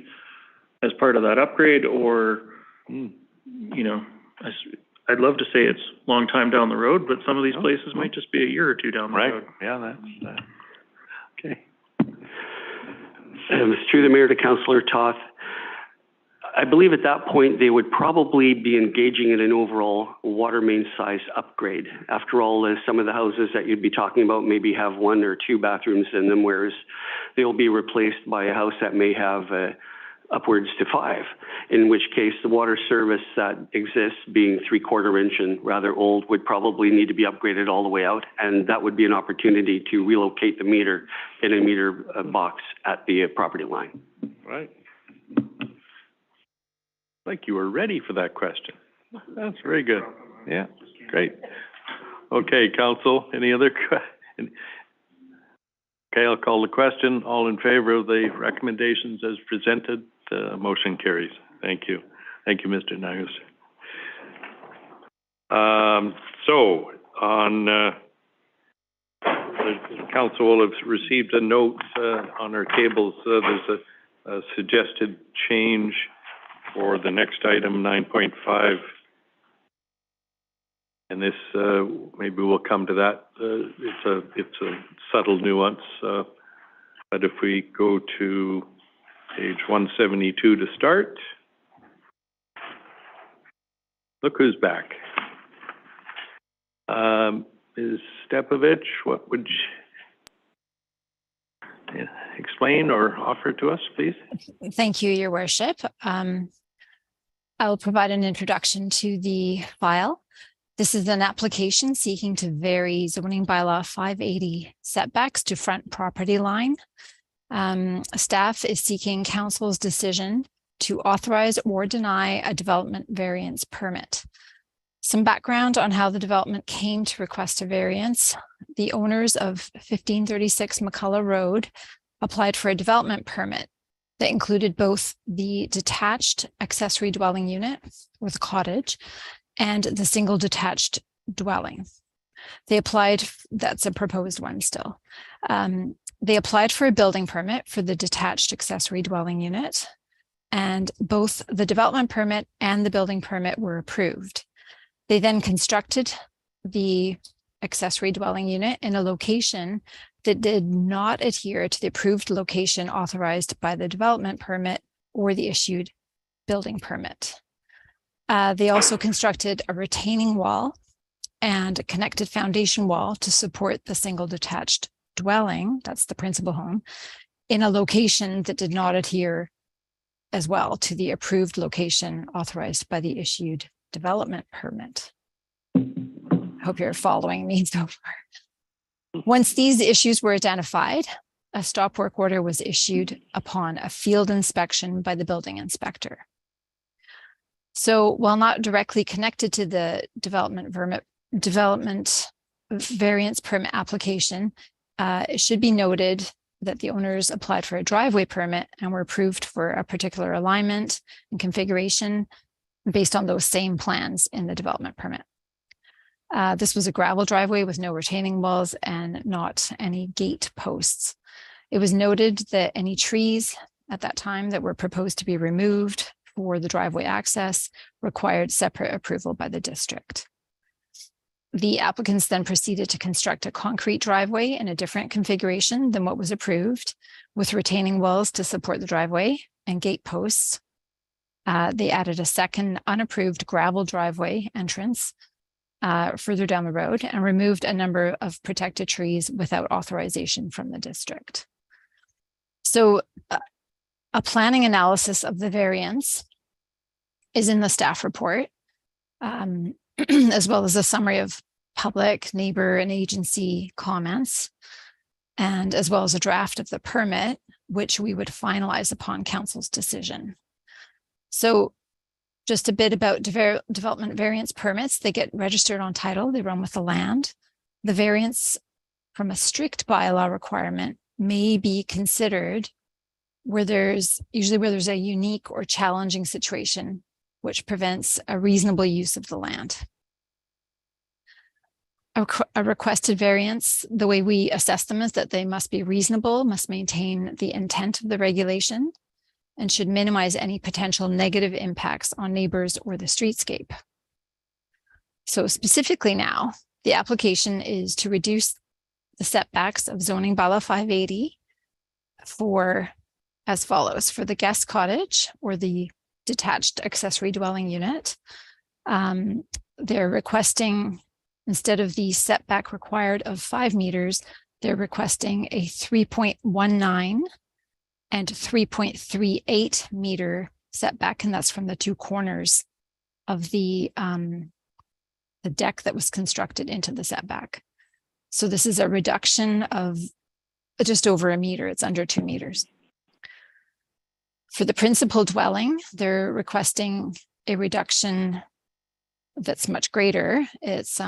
Speaker 10: as part of that upgrade, or, you know, I'd love to say it's a long time down the road, but some of these places might just be a year or two down the road.
Speaker 1: Yeah, that's, okay.
Speaker 5: Through the mayor to Councillor Toth, I believe at that point, they would probably be engaging in an overall water main size upgrade. After all, some of the houses that you'd be talking about maybe have 1 or 2 bathrooms in them, whereas they'll be replaced by a house that may have upwards to 5, in which case the water service that exists, being 3/4 inch and rather old, would probably need to be upgraded all the way out, and that would be an opportunity to relocate the meter in a meter box at the property line.
Speaker 1: Right. Like you were ready for that question. That's very good. Yeah, great. Okay, council, any other Okay, I'll call the question. All in favor of the recommendations as presented, motion carries. Thank you. Thank you, Mr. Nagus. So, on, the council will have received a note on our tables. There's a suggested change for the next item, 9.5. And this, maybe we'll come to that. It's a subtle nuance. But if we go to page 172 to start, look who's back. Ms. Stepovich, what would you explain or offer to us, please?
Speaker 8: Thank you, Your Worship. I will provide an introduction to the file. This is an application seeking to vary zoning bylaw 580 setbacks to front property line. Staff is seeking council's decision to authorize or deny a development variance permit. Some background on how the development came to request a variance. The owners of 1536 McCullough Road applied for a development permit that included both the detached accessory dwelling unit with a cottage and the single detached dwelling. They applied, that's a proposed one still. They applied for a building permit for the detached accessory dwelling unit, and both the development permit and the building permit were approved. They then constructed the accessory dwelling unit in a location that did not adhere to the approved location authorized by the development permit or the issued building permit. They also constructed a retaining wall and a connected foundation wall to support the single detached dwelling, that's the principal home, in a location that did not adhere as well to the approved location authorized by the issued development permit. I hope you're following me so far. Once these issues were identified, a stop work order was issued upon a field inspection by the building inspector. So while not directly connected to the development variance permit application, it should be noted that the owners applied for a driveway permit and were approved for a particular alignment and configuration based on those same plans in the development permit. This was a gravel driveway with no retaining walls and not any gate posts. It was noted that any trees at that time that were proposed to be removed for the driveway access required separate approval by the district. The applicants then proceeded to construct a concrete driveway in a different configuration than what was approved, with retaining walls to support the driveway and gate posts. They added a second unapproved gravel driveway entrance further down the road and removed a number of protected trees without authorization from the district. So a planning analysis of the variance is in the staff report, as well as a summary of public, neighbor, and agency comments, and as well as a draft of the permit, which we would finalize upon council's decision. So just a bit about development variance permits. They get registered on title, they run with the land. The variance from a strict bylaw requirement may be considered where there's a unique or challenging situation which prevents a reasonable use of the land. A requested variance, the way we assess them is that they must be reasonable, must maintain the intent of the regulation, and should minimize any potential negative impacts on neighbors or the streetscape. So specifically now, the application is to reduce the setbacks of zoning bylaw 580 for as follows: for the guest cottage or the detached accessory dwelling unit. They're requesting, instead of the setback required of 5 meters, they're requesting a 3.19 and 3.38 meter setback, and that's from the two corners of the deck that was constructed into the setback. So this is a reduction of just over a meter. It's under 2 meters. For the principal dwelling, they're requesting a reduction that's much greater. It's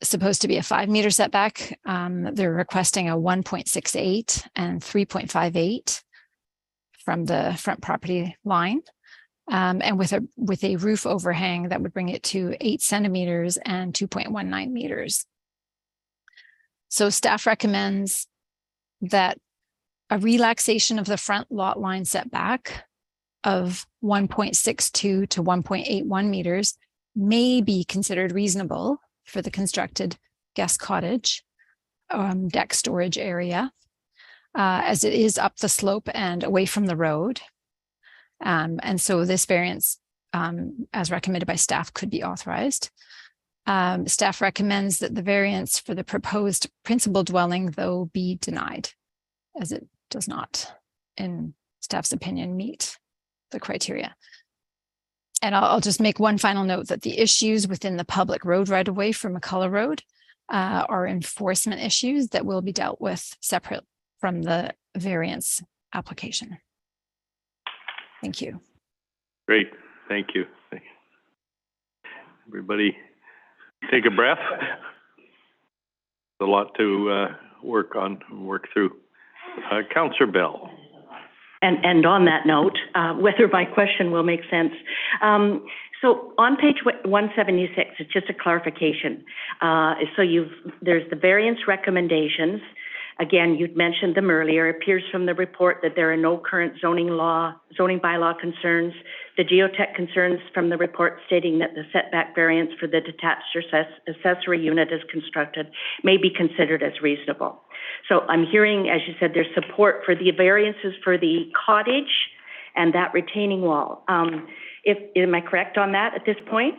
Speaker 8: supposed to be a 5 meter setback. They're requesting a 1.68 and 3.58 from the front property line. And with a roof overhang that would bring it to 8 centimeters and 2.19 meters. So staff recommends that a relaxation of the front lot line setback of 1.62 to 1.81 meters may be considered reasonable for the constructed guest cottage deck storage area, as it is up the slope and away from the road. And so this variance, as recommended by staff, could be authorized. Staff recommends that the variance for the proposed principal dwelling, though, be denied, as it does not, in staff's opinion, meet the criteria. And I'll just make one final note that the issues within the public road right-of-way for McCullough Road are enforcement issues that will be dealt with separate from the variance application. Thank you.
Speaker 1: Great, thank you. Everybody take a breath. A lot to work through. Councillor Bell.
Speaker 11: And on that note, whether my question will make sense. So on page 176, it's just a clarification. So there's the variance recommendations. Again, you'd mentioned them earlier. It appears from the report that there are no current zoning bylaw concerns. The geotech concerns from the report stating that the setback variance for the detached accessory unit as constructed may be considered as reasonable. So I'm hearing, as you said, there's support for the variances for the cottage and that retaining wall. Am I correct on that at this point?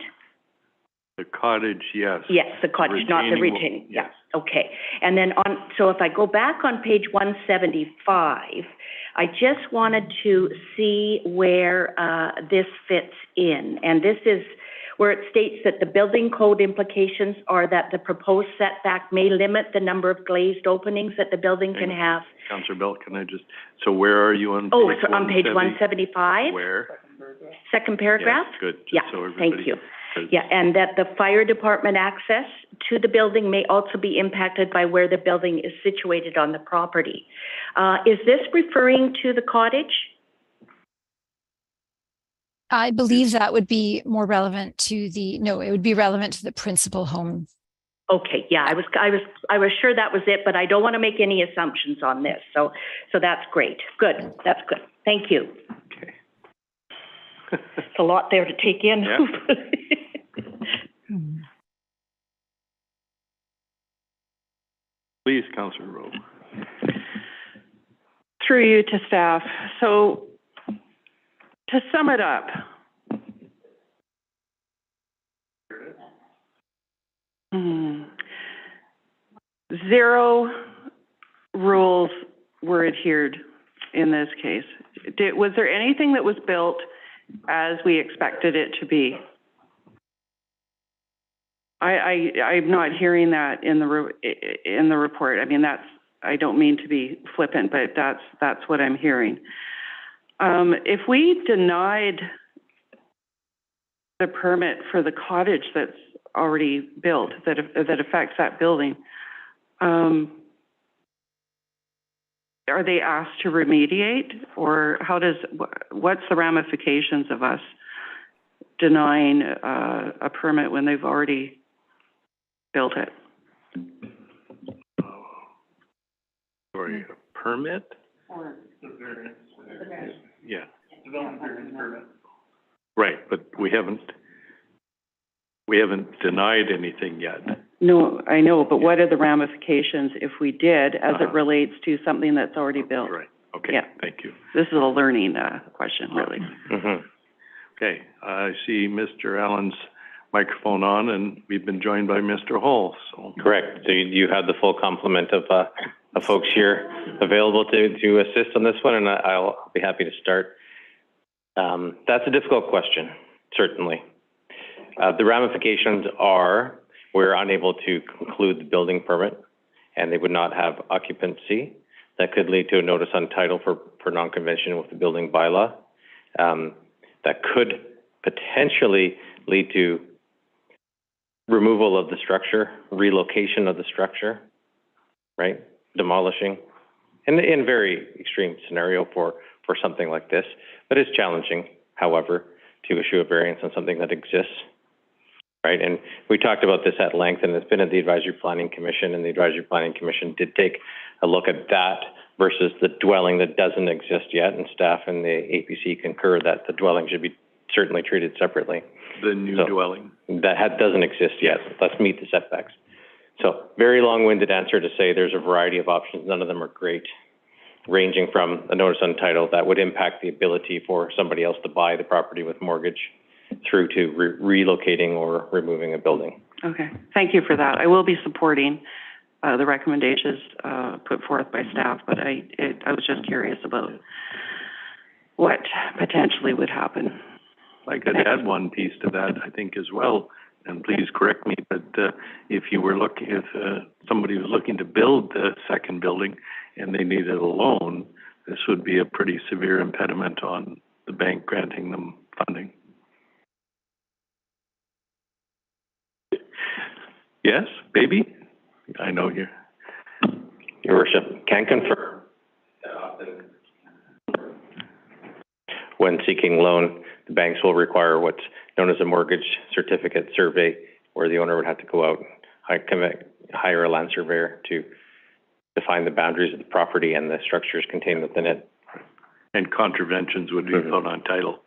Speaker 1: The cottage, yes.
Speaker 11: Yes, the cottage, not the retaining.
Speaker 1: Yes.
Speaker 11: Yeah. Okay. And then so if I go back on page 175, I just wanted to see where this fits in. And this is where it states that the building code implications are that the proposed setback may limit the number of glazed openings that the building can have.
Speaker 1: Councillor Bell, can I just, so where are you on page 170?
Speaker 11: So on page 175.
Speaker 1: Where?
Speaker 11: Second paragraph?
Speaker 1: Yes, good. Just
Speaker 11: Yeah,
Speaker 1: so everybody,
Speaker 11: thank you. Yeah, and that the fire department access to the building may also be impacted by where the building is situated on the property. Is this referring to the cottage?
Speaker 8: I believe that would be more relevant to it would be relevant to the principal home.
Speaker 11: Okay, yeah, I was sure that was it, but I don't want to make any assumptions on this. So that's great. Good, that's good. Thank you.
Speaker 1: Okay.
Speaker 11: It's a lot there to take in.
Speaker 1: Yeah. Please, Councillor Rowe.
Speaker 7: Through you to staff. So to sum it up, zero rules were adhered in this case. Was there anything that was built as we expected it to be? I'm not hearing that in the report. I mean, I don't mean to be flippant, but that's what I'm hearing. If we denied the permit for the cottage that's already built, that affects that building, are they asked to remediate, or what's the ramifications of us denying a permit when they've already built it?
Speaker 1: Sorry, a permit?
Speaker 7: Or
Speaker 1: Yeah. Development variance permit. Right, but we haven't denied anything yet.
Speaker 7: No, I know, but what are the ramifications if we did, as it relates to something that's already built?
Speaker 1: Right. Okay,
Speaker 7: Yeah.
Speaker 1: thank you.
Speaker 7: This is a learning, question, really.
Speaker 9: Mm-hmm.
Speaker 1: Okay, I see Mr. Allen's microphone on, and we've been joined by Mr. Hull, so.
Speaker 9: Correct. So you have the full complement of folks here available to assist on this one, and I'll be happy to start. That's a difficult question, certainly. The ramifications are we're unable to conclude the building permit, and they would not have occupancy. That could lead to a notice on title for non-convention with the building bylaw. That could potentially lead to removal of the structure, relocation of the structure, right? Demolishing, in very extreme scenario for something like this. But it's challenging, however, to issue a variance on something that exists, right? And we talked about this at length, and it's been at the Advisory Planning Commission, and the Advisory Planning Commission did take a look at that versus the dwelling that doesn't exist yet, and staff and the APC concur that the dwelling should be certainly treated separately.
Speaker 1: The new dwelling.
Speaker 9: That doesn't exist yet. Let's meet the setbacks. So very long-winded answer to say there's a variety of options. None of them are great, ranging from a notice on title that would impact the ability for somebody else to buy the property with mortgage through to relocating or removing a building.
Speaker 7: Okay, thank you for that. I will be supporting the recommendations put forth by staff, but I was just curious about what potentially would happen.
Speaker 1: I could add one piece to that, I think, as well, and please correct me, but if somebody was looking to build the second building and they needed a loan, this would be a pretty severe impediment on the bank granting them funding. Yes, baby? I know you.
Speaker 9: Your Worship, can confirm that often when seeking loan, the banks will require what's known as a mortgage certificate survey, where the owner would have to go out and hire a land surveyor to define the boundaries of the property and the structures contained within it.
Speaker 1: And contraventions would be put on title.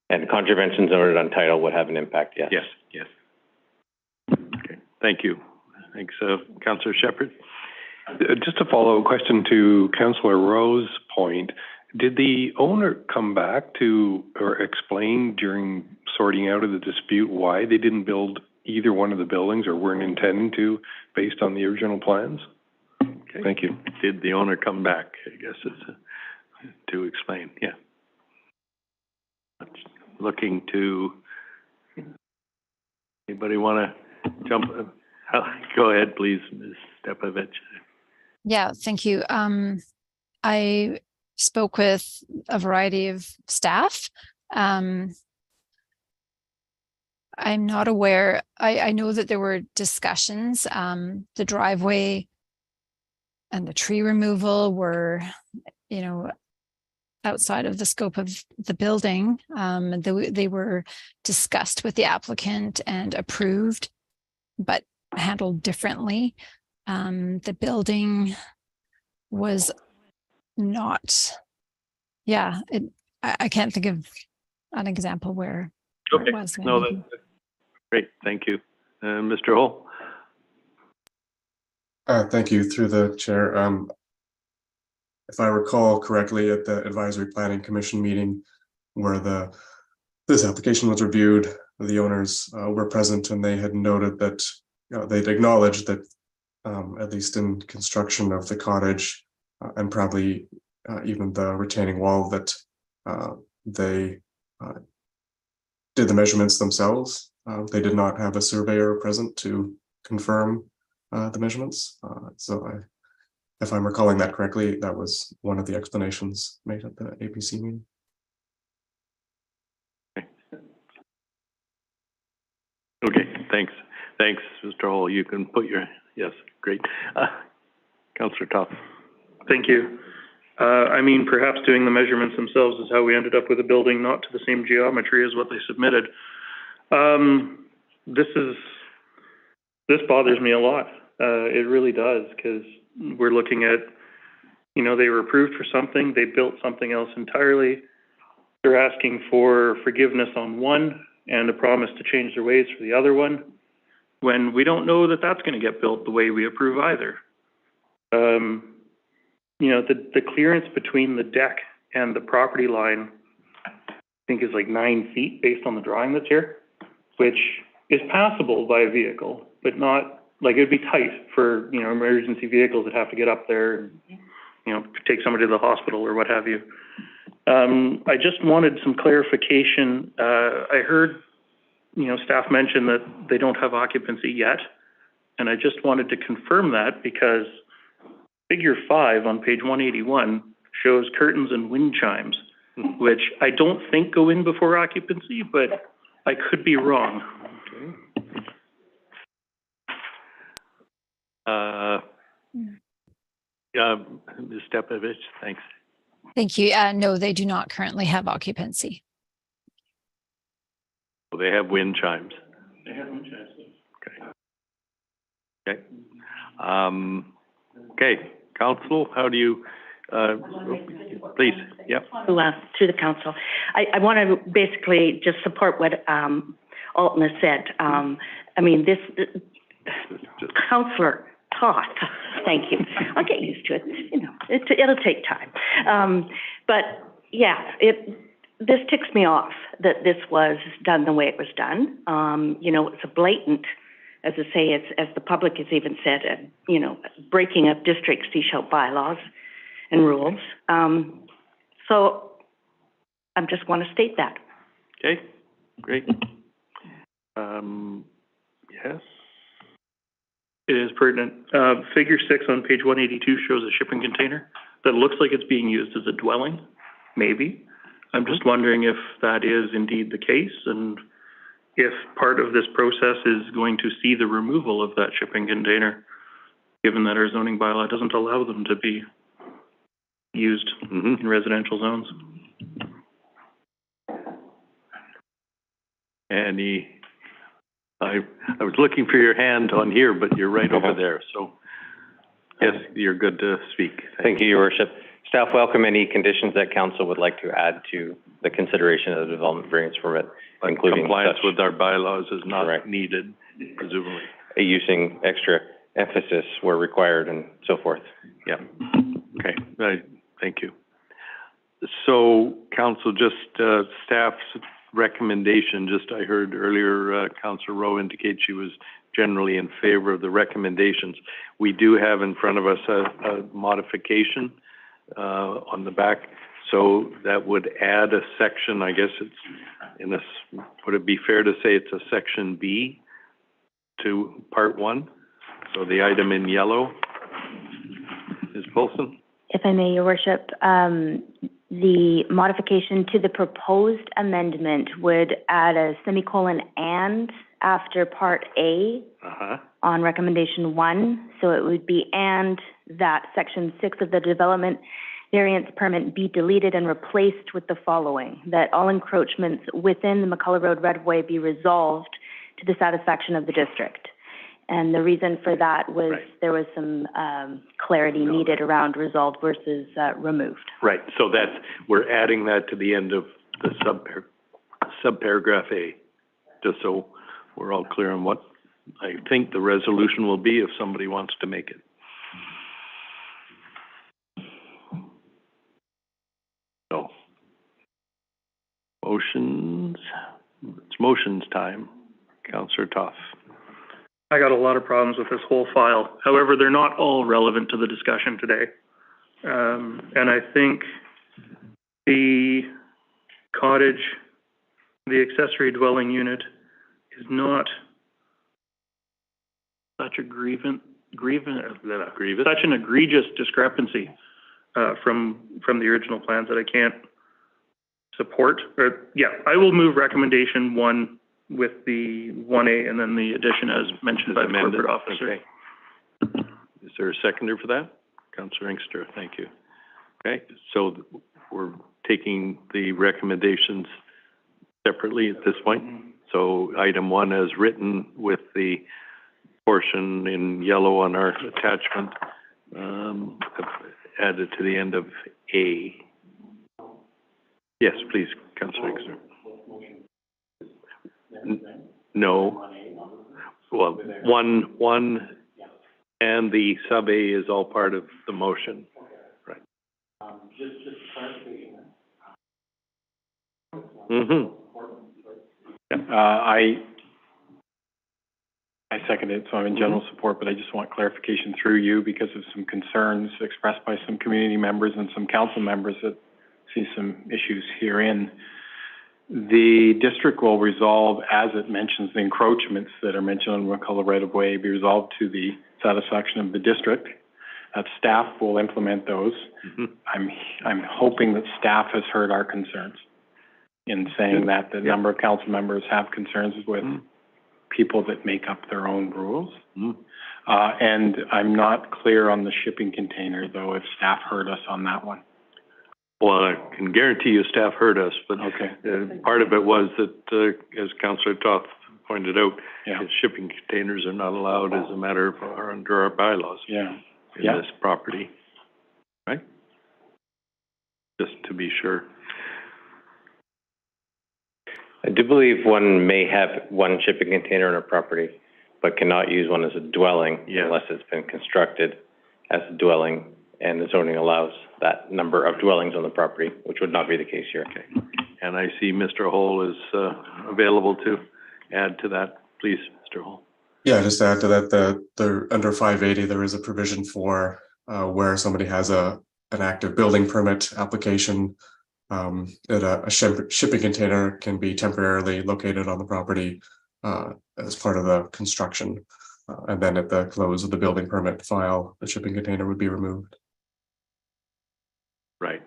Speaker 9: And contraventions noted on title would have an impact, yes.
Speaker 1: Yes, yes. Okay, thank you. Thanks, Councillor Shepherd.
Speaker 2: Just a follow-up question to Councillor Rowe's point. Did the owner come back to or explain during sorting out of the dispute why they didn't build either one of the buildings or weren't intending to based on the original plans?
Speaker 1: Okay.
Speaker 2: Thank you.
Speaker 1: Did the owner come back, I guess, to explain? Yeah. Looking to, anybody want to jump? Go ahead, please, Ms. Stepovich.
Speaker 8: Yeah, thank you. I spoke with a variety of staff. I'm not aware. I know that there were discussions. The driveway and the tree removal were, outside of the scope of the building. They were discussed with the applicant and approved, but handled differently. The building was not, I can't think of an example where it was.
Speaker 1: No, that's great. Thank you. Mr. Hull?
Speaker 13: Thank you, through the chair. If I recall correctly, at the Advisory Planning Commission meeting where this application was reviewed, the owners were present, and they had noted that they'd acknowledged that at least in construction of the cottage and probably even the retaining wall, that they did the measurements themselves. They did not have a surveyor present to confirm the measurements. If I'm recalling that correctly, that was one of the explanations made at the APC meeting.
Speaker 1: Okay, thanks. Thanks, Mr. Hull. You can put your, yes, great. Councillor Topp.
Speaker 10: Thank you. Perhaps doing the measurements themselves is how we ended up with a building not to the same geometry as what they submitted. This bothers me a lot. It really does, because we're looking at, they were approved for something, they built something else entirely. They're asking for forgiveness on one and a promise to change their ways for the other one, when we don't know that that's going to get built the way we approve either. you know, the clearance between the deck and the property line, I think is like 9 feet based on the drawing that's here, which is passable by a vehicle, but not, like, it'd be tight for, you know, emergency vehicles that have to get up there and, you know, take somebody to the hospital or what have you. I just wanted some clarification. I heard, you know, staff mention that they don't have occupancy yet, and I just wanted to confirm that because figure 5 on page 181 shows curtains and wind chimes, which I don't think go in before occupancy, but I could be wrong.
Speaker 1: Ms. Stepovich, thanks.
Speaker 8: Thank you. No, they do not currently have occupancy.
Speaker 1: Well, they have wind chimes.
Speaker 10: They have wind chimes.
Speaker 1: Okay. Okay, council, how do you, please, yep.
Speaker 11: To the council. I want to basically just support what Alton has said. I mean, this, Councillor Toth, thank you. I'll get used to it, you know, it'll take time. But yeah, this ticks me off that this was done the way it was done. You know, it's a blatant, as I say, it's, as the public has even said, you know, breaking of district seashell bylaws and rules. So I just want to state that.
Speaker 1: Okay, great. Yes?
Speaker 10: It is pertinent. Figure 6 on page 182 shows a shipping container that looks like it's being used as a dwelling, maybe. I'm just wondering if that is indeed the case and if part of this process is going to see the removal of that shipping container, given that our zoning bylaw doesn't allow them to be used in residential zones.
Speaker 1: I was looking for your hand on here, but you're right over there, so yes, you're good to speak.
Speaker 9: Thank you, Your Worship. Staff welcome any conditions that council would like to add to the consideration of the development variance permit, including
Speaker 1: compliance with our bylaws is not needed, presumably.
Speaker 9: Using extra emphasis where required and so forth.
Speaker 1: Yeah. Okay. Thank you. So, council, just staff's recommendation. I heard earlier Councillor Rowe indicate she was generally in favor of the recommendations. We do have in front of us a modification on the back. So that would add a section, I guess it's would it be fair to say it's a section B to part 1? So the item in yellow, Ms. Polson?
Speaker 4: If I may, Your Worship, the modification to the proposed amendment would add a semicolon and after part A on recommendation 1. So it would be and that section 6 of the development variance permit be deleted and replaced with the following: that all encroachments within the McCullough Road right-of-way be resolved to the satisfaction of the district. And the reason for that was there was some clarity needed around resolved versus removed.
Speaker 1: Right. So we're adding that to the end of the subparagraph A, just so we're all clear on what I think the resolution will be if somebody wants to make it. So, motions. It's motions time. Councillor Toth.
Speaker 10: I got a lot of problems with this whole file. However, they're not all relevant to the discussion today. And I think the cottage, the accessory dwelling unit is not such a such an egregious discrepancy from the original plans that I can't support. I will move recommendation 1 with the 1A and then the addition as mentioned by the corporate officer.
Speaker 1: Okay. Is there a seconder for that? Councillor Inkster, thank you. Okay, so we're taking the recommendations separately at this point. So item 1 as written with the portion in yellow on our attachment added to the end of A. Yes, please, Councillor Inkster. No. Well, 1 and the sub A is all part of the motion. Right.
Speaker 3: I second it, so I'm in general support, but I just want clarification through you because of some concerns expressed by some community members and some council members that see some issues herein. The district will resolve, as it mentions, the encroachments that are mentioned on McCullough right-of-way be resolved to the satisfaction of the district. That staff will implement those. I'm hoping that staff has heard our concerns in saying that the number of council members have concerns with people that make up their own rules. And I'm not clear on the shipping container, though, if staff heard us on that one.
Speaker 1: Well, I can guarantee you staff heard us, but part of it was that, as Councillor Toth pointed out, shipping containers are not allowed as a matter of under our bylaws in this property, right? Just to be sure.
Speaker 9: I do believe one may have one shipping container on a property, but cannot use one as a dwelling unless it's been constructed as a dwelling and the zoning allows that number of dwellings on the property, which would not be the case here. Okay.
Speaker 1: And I see Mr. Hull is available to add to that. Please, Mr. Hull.
Speaker 13: Yeah, just to add to that, under 580, there is a provision for where somebody has an active building permit application, that a shipping container can be temporarily located on the property as part of the construction. And then at the close of the building permit file, the shipping container would be removed.
Speaker 1: Right.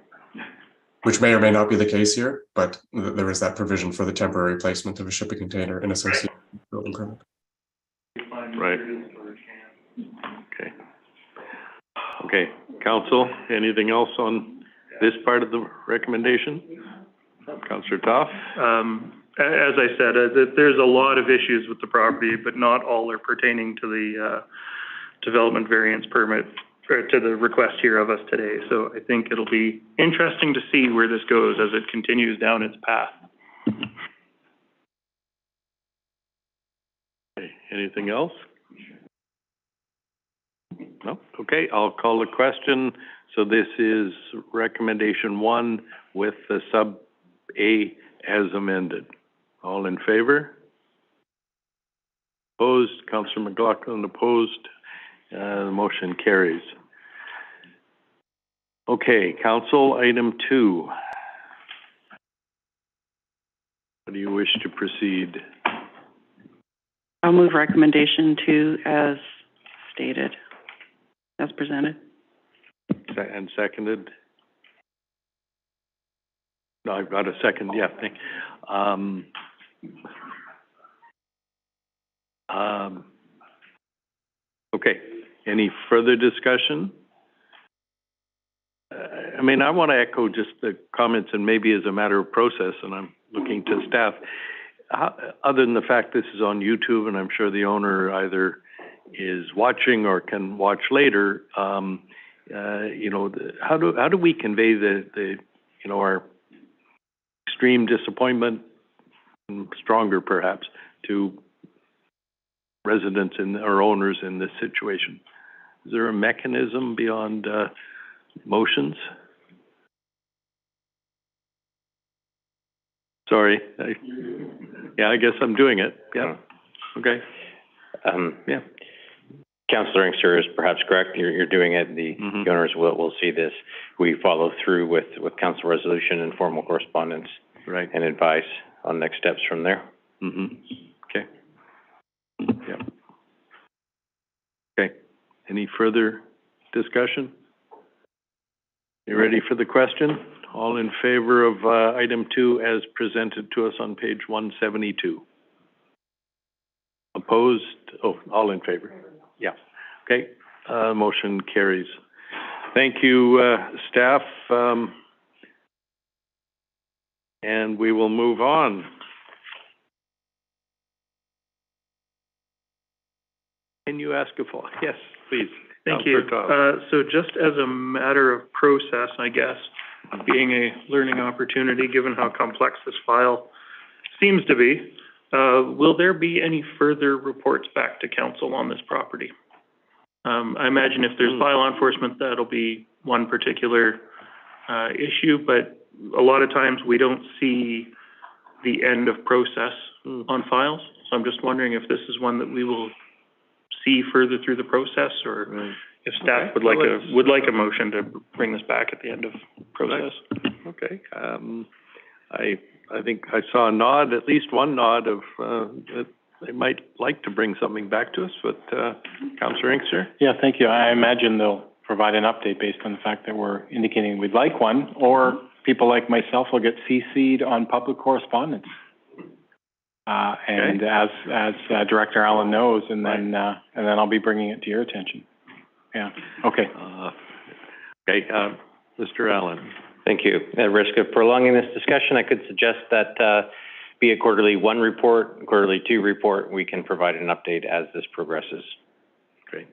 Speaker 13: Which may or may not be the case here, but there is that provision for the temporary placement of a shipping container in associated building permit.
Speaker 1: Right. Okay. Okay, Council, anything else on this part of the recommendation? Councillor Toth?
Speaker 10: As I said, there's a lot of issues with the property, but not all are pertaining to the development variance permit, or to the request here of us today. So I think it'll be interesting to see where this goes as it continues down its path.
Speaker 1: Okay, anything else? No? Okay, I'll call the question. So this is recommendation 1 with the sub A as amended. All in favor? Opposed? Councillor McLaughlin opposed. The motion carries. Okay, Council, item 2. How do you wish to proceed?
Speaker 7: I'll move recommendation 2 as stated, as presented.
Speaker 1: And seconded? No, I've got a second, yeah, thank okay, any further discussion? I mean, I want to echo just the comments, and maybe as a matter of process, and I'm looking to staff, other than the fact this is on YouTube, and I'm sure the owner either is watching or can watch later, you know, how do we convey the you know, our extreme disappointment, stronger perhaps, to residents or owners in this situation? Is there a mechanism beyond motions? Sorry. I guess I'm doing it. Yeah. Okay. Yeah.
Speaker 9: Councillor Inkster is perhaps correct. You're doing it. The owners will see this. We follow through with council resolution and formal correspondence, right, and advice on next steps from there. Okay. Yeah. Okay.
Speaker 1: Any further discussion? You ready for the question? All in favor of item 2 as presented to us on page 172? Opposed? Oh, all in favor? Yeah. Okay. Motion carries. Thank you, staff. And we will move on. Can you ask a follow-up? Yes, please.
Speaker 10: Thank you. So just as a matter of process, I guess, being a learning opportunity, given how complex this file seems to be, will there be any further reports back to council on this property? I imagine if there's bylaw enforcement, that'll be one particular issue, but a lot of times we don't see the end of process on files. So I'm just wondering if this is one that we will see further through the process, or if staff would like a motion to bring this back at the end of process.
Speaker 1: Okay, I think I saw a nod, at least one nod of, that they might like to bring something back to us, but, Councillor Inkster?
Speaker 3: Yeah, thank you. I imagine they'll provide an update based on the fact that we're indicating we'd like one, or people like myself will get CC'd on public correspondence. And as Director Allen knows, and then I'll be bringing it to your attention. Yeah, okay.
Speaker 1: Mr. Allen.
Speaker 9: Thank you. At risk of prolonging this discussion, I could suggest that, be it quarterly 1 report, quarterly 2 report, we can provide an update as this progresses.
Speaker 1: Great.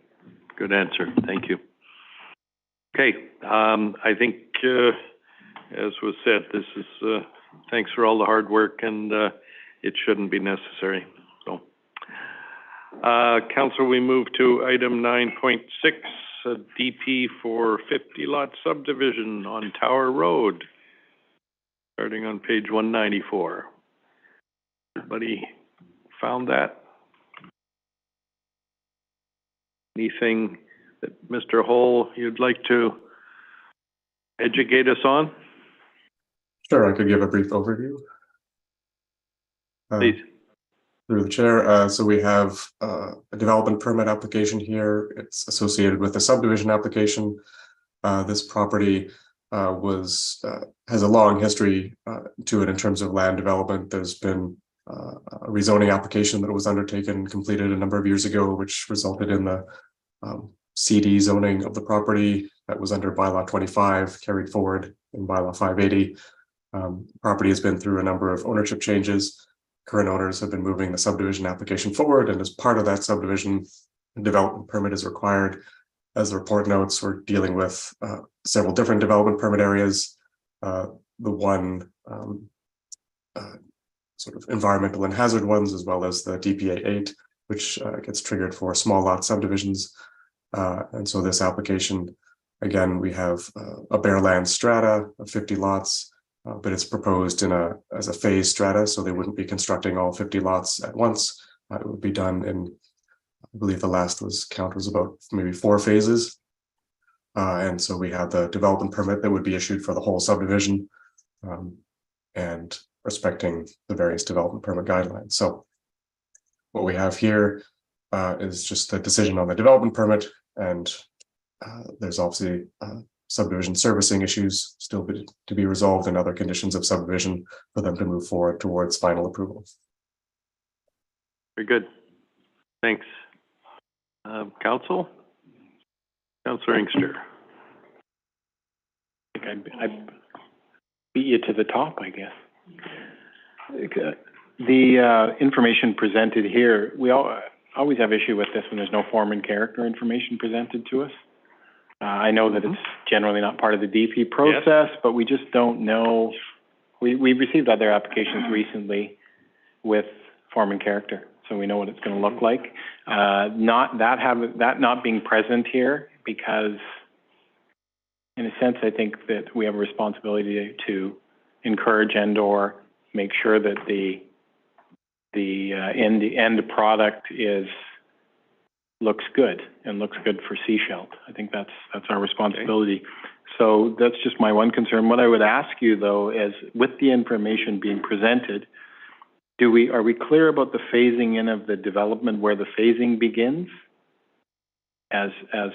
Speaker 1: Good answer. Thank you. Okay, I think, as was said, this is, thanks for all the hard work, and it shouldn't be necessary. So, Council, we move to item 9.6, a DP for 50-lot subdivision on Tower Road, starting on page 194. Everybody found that? Anything that Mr. Hull you'd like to educate us on?
Speaker 13: Sure, I could give a brief overview.
Speaker 1: Please.
Speaker 13: Through the chair, so we have a development permit application here. It's associated with a subdivision application. This property has a long history to it in terms of land development. There's been a rezoning application that was undertaken and completed a number of years ago, which resulted in the CD zoning of the property that was under bylaw 25 carried forward in bylaw 580. Property has been through a number of ownership changes. Current owners have been moving the subdivision application forward, and as part of that subdivision, a development permit is required. As the report notes, we're dealing with several different development permit areas. The one sort of environmental and hazard ones, as well as the DPA 8, which gets triggered for small lot subdivisions. And so this application, again, we have a bare land strata of 50 lots. But it's proposed as a phase strata, so they wouldn't be constructing all 50 lots at once. It would be done in, I believe the last count was about maybe 4 phases. And so we have the development permit that would be issued for the whole subdivision, and respecting the various development permit guidelines. So what we have here is just the decision on the development permit, and there's obviously subdivision servicing issues still to be resolved and other conditions of subdivision for them to move forward towards final approval.
Speaker 1: Very good. Thanks. Councillor Inkster.
Speaker 3: I think I beat you to the top, I guess. The information presented here, we always have issue with this when there's no form and character information presented to us. I know that it's generally not part of the DP process, but we just don't know. We've received other applications recently with form and character, so we know what it's going to look like. That not being present here, because in a sense, I think that we have a responsibility to encourage and/or make sure that the end product looks good and looks good for Sechelt. I think that's our responsibility. Okay. So that's just my one concern. What I would ask you though is, with the information being presented, are we clear about the phasing in of the development, where the phasing begins as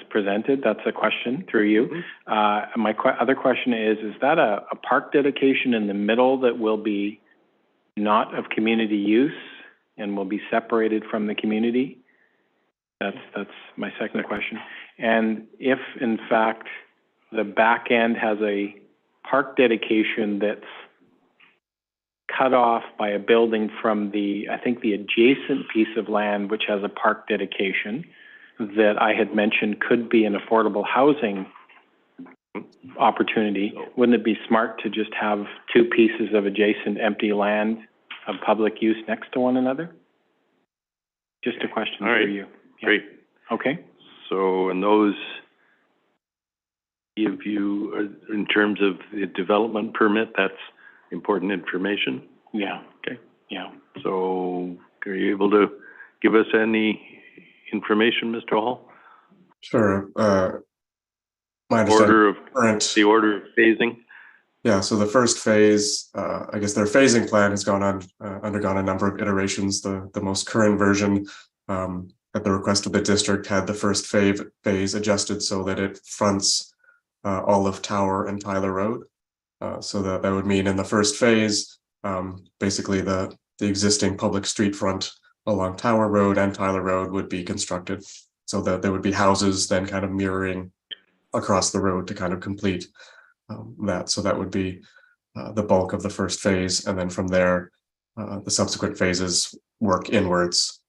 Speaker 3: presented? That's a question through you. My other question is that a park dedication in the middle that will be not of community use and will be separated from the community? That's my second question. And if in fact the back end has a park dedication that's cut off by a building from the adjacent piece of land which has a park dedication that I had mentioned could be an affordable housing opportunity, wouldn't it be smart to just have 2 pieces of adjacent empty land of public use next to one another? Just a question for you. Yeah.
Speaker 1: Great.
Speaker 3: Okay.
Speaker 1: So, and those give you, in terms of the development permit, that's important information?
Speaker 3: Yeah.
Speaker 1: Okay.
Speaker 3: Yeah.
Speaker 1: So are you able to give us any information, Mr. Hall?
Speaker 13: Sure. My understanding,
Speaker 1: The order of phasing?
Speaker 13: Yeah, so the first phase, I guess their phasing plan has undergone a number of iterations. The most current version, at the request of the district, had the first phase adjusted so that it fronts Olive Tower and Tyler Road. So that would mean in the first phase, basically the existing public street front along Tower Road and Tyler Road would be constructed so that there would be houses then kind of mirroring across the road to kind of complete that. So that would be the bulk of the first phase. And then from there, the subsequent phases work inwards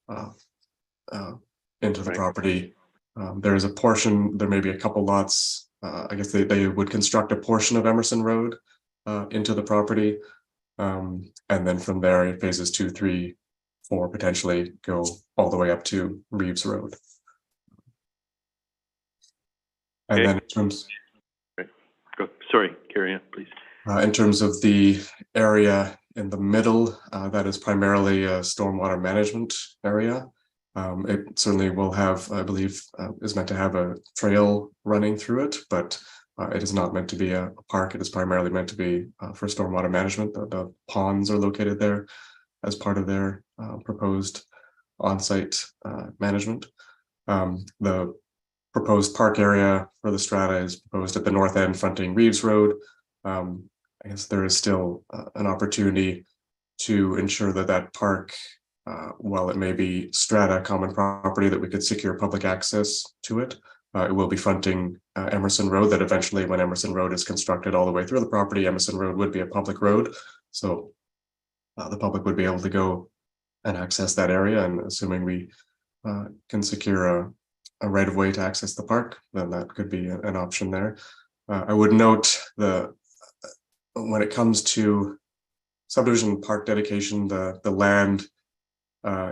Speaker 13: into the property. There is a portion, there may be a couple lots, I guess they would construct a portion of Emerson Road into the property. And then from there, phases 2, 3, 4 potentially go all the way up to Reeves Road. And then in terms...
Speaker 1: Sorry, carry on, please.
Speaker 13: In terms of the area in the middle, that is primarily a stormwater management area. It certainly will have, I believe, is meant to have a trail running through it, but it is not meant to be a park. It is primarily meant to be for stormwater management. The ponds are located there as part of their proposed on-site management. The proposed park area for the strata is proposed at the north end fronting Reeves Road. I guess there is still an opportunity to ensure that that park, while it may be strata common property, that we could secure public access to it. It will be fronting Emerson Road, that eventually when Emerson Road is constructed all the way through the property, Emerson Road would be a public road. So the public would be able to go and access that area, and assuming we can secure a right of way to access the park, then that could be an option there. I would note when it comes to subdivision park dedication, the land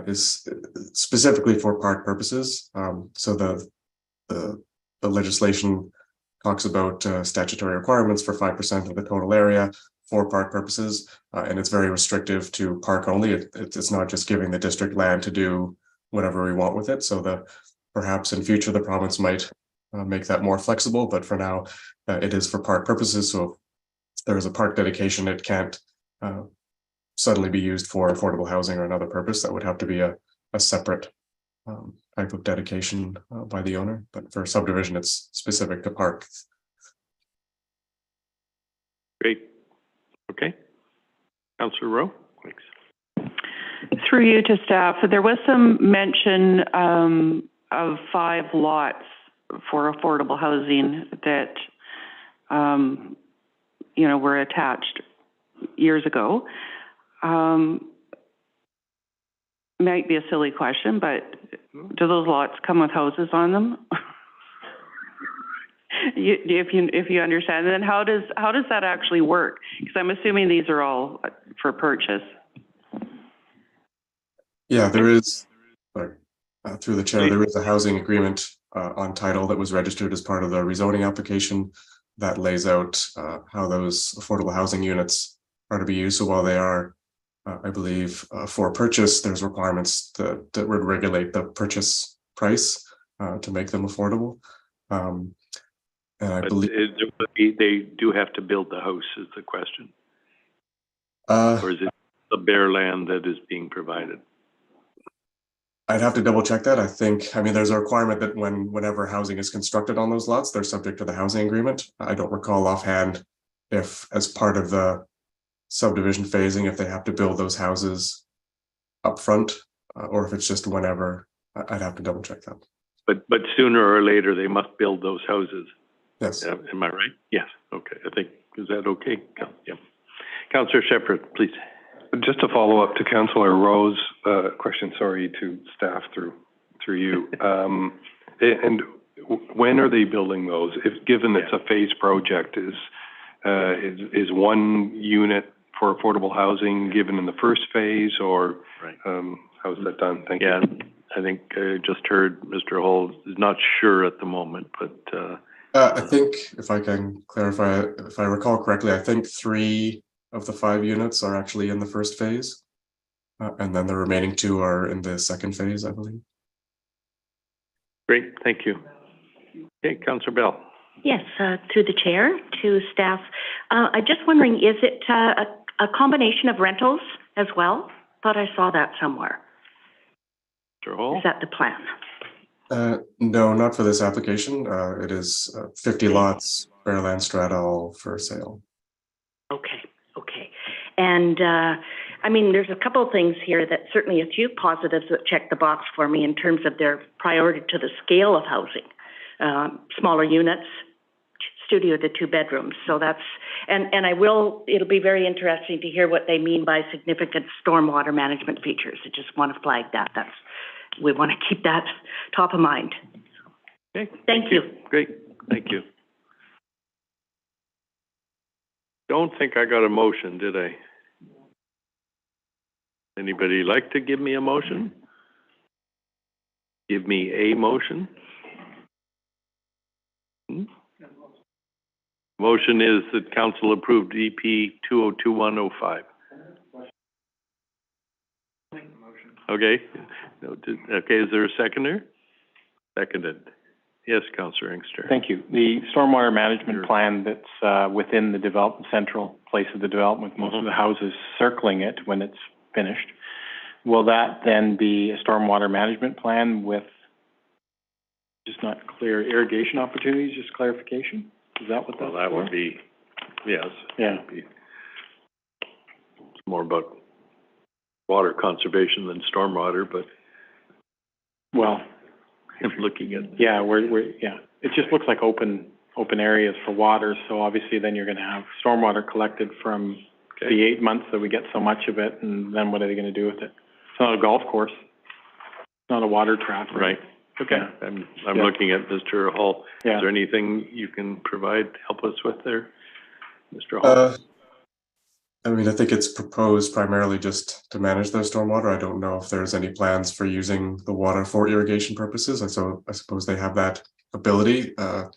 Speaker 13: is specifically for park purposes. So the legislation talks about statutory requirements for 5% of the total area for park purposes, and it's very restrictive to park only. It's not just giving the district land to do whatever we want with it. So perhaps in future the province might make that more flexible, but for now it is for park purposes. So if there is a park dedication, it can't suddenly be used for affordable housing or another purpose. That would have to be a separate type of dedication by the owner. But for subdivision, it's specific to park.
Speaker 1: Great. Okay. Councillor Rowe, thanks.
Speaker 7: Through you to staff, there was some mention of 5 lots for affordable housing that, were attached years ago. Might be a silly question, but do those lots come with houses on them? If you understand, and then how does that actually work? Because I'm assuming these are all for purchase.
Speaker 13: Yeah, there is. Through the chair, there is a housing agreement on title that was registered as part of the rezoning application that lays out how those affordable housing units are to be used. So while they are, I believe, for purchase, there's requirements that would regulate the purchase price to make them affordable. And I believe
Speaker 1: they do have to build the house is the question. Or is it the bare land that is being provided?
Speaker 13: I'd have to double check that. I mean, there's a requirement that whenever housing is constructed on those lots, they're subject to the housing agreement. I don't recall offhand if, as part of the subdivision phasing, if they have to build those houses up front, or if it's just whenever. I'd have to double check that.
Speaker 1: But sooner or later, they must build those houses.
Speaker 13: Yes.
Speaker 1: Am I right? Yes. Okay. Is that okay? Yeah. Councillor Shepherd, please.
Speaker 2: Just to follow up to Councillor Rowe's question, sorry, to staff through you. And when are they building those? If given it's a phase project, is one unit for affordable housing given in the first phase, or how is that done? Thank you.
Speaker 1: I think I just heard Mr. Hall is not sure at the moment, but
Speaker 13: I think if I can clarify, if I recall correctly, I think 3 of the 5 units are actually in the first phase. And then the remaining 2 are in the second phase, I believe.
Speaker 1: Great, thank you. Okay, Councillor Bell.
Speaker 11: Yes, through the chair to staff. I'm just wondering, is it a combination of rentals as well? Thought I saw that somewhere.
Speaker 1: Mr. Hall?
Speaker 11: Is that the plan?
Speaker 13: No, not for this application. It is 50 lots, Fairland Strata, all for sale.
Speaker 11: Okay. And, I mean, there's a couple of things here that certainly a few positives that check the box for me in terms of their priority to the scale of housing. Smaller units, studio to 2 bedrooms. So that's, and it'll be very interesting to hear what they mean by significant stormwater management features. I just want to flag that. We want to keep that top of mind.
Speaker 1: Okay.
Speaker 11: Thank you.
Speaker 1: Great, thank you. Don't think I got a motion, did I? Anybody like to give me a motion? Give me a motion? Motion is that council approved EP 202105. Okay. Okay, is there a seconder? Seconded. Yes, Councillor Inkster.
Speaker 3: Thank you. The stormwater management plan that's within the central place of the development, with most of the houses circling it when it's finished, will that then be a stormwater management plan with just not clear irrigation opportunities, just clarification? Is that what that's
Speaker 1: that
Speaker 3: for?
Speaker 1: would be, yes.
Speaker 3: Yeah.
Speaker 1: It's more about water conservation than stormwater, but
Speaker 3: well,
Speaker 1: I'm looking at.
Speaker 3: Yeah, it just looks like open areas for water. So obviously then you're going to have stormwater collected from the 8 months that we get so much of it, and then what are they going to do with it? It's not a golf course. It's not a water trap.
Speaker 1: Right. Okay.
Speaker 3: Yeah.
Speaker 1: I'm looking at Mr. Hall.
Speaker 3: Yeah.
Speaker 1: Is there anything you can help us with there, Mr. Hall?
Speaker 13: I mean, I think it's proposed primarily just to manage their stormwater. I don't know if there's any plans for using the water for irrigation purposes. And so I suppose they have that ability. At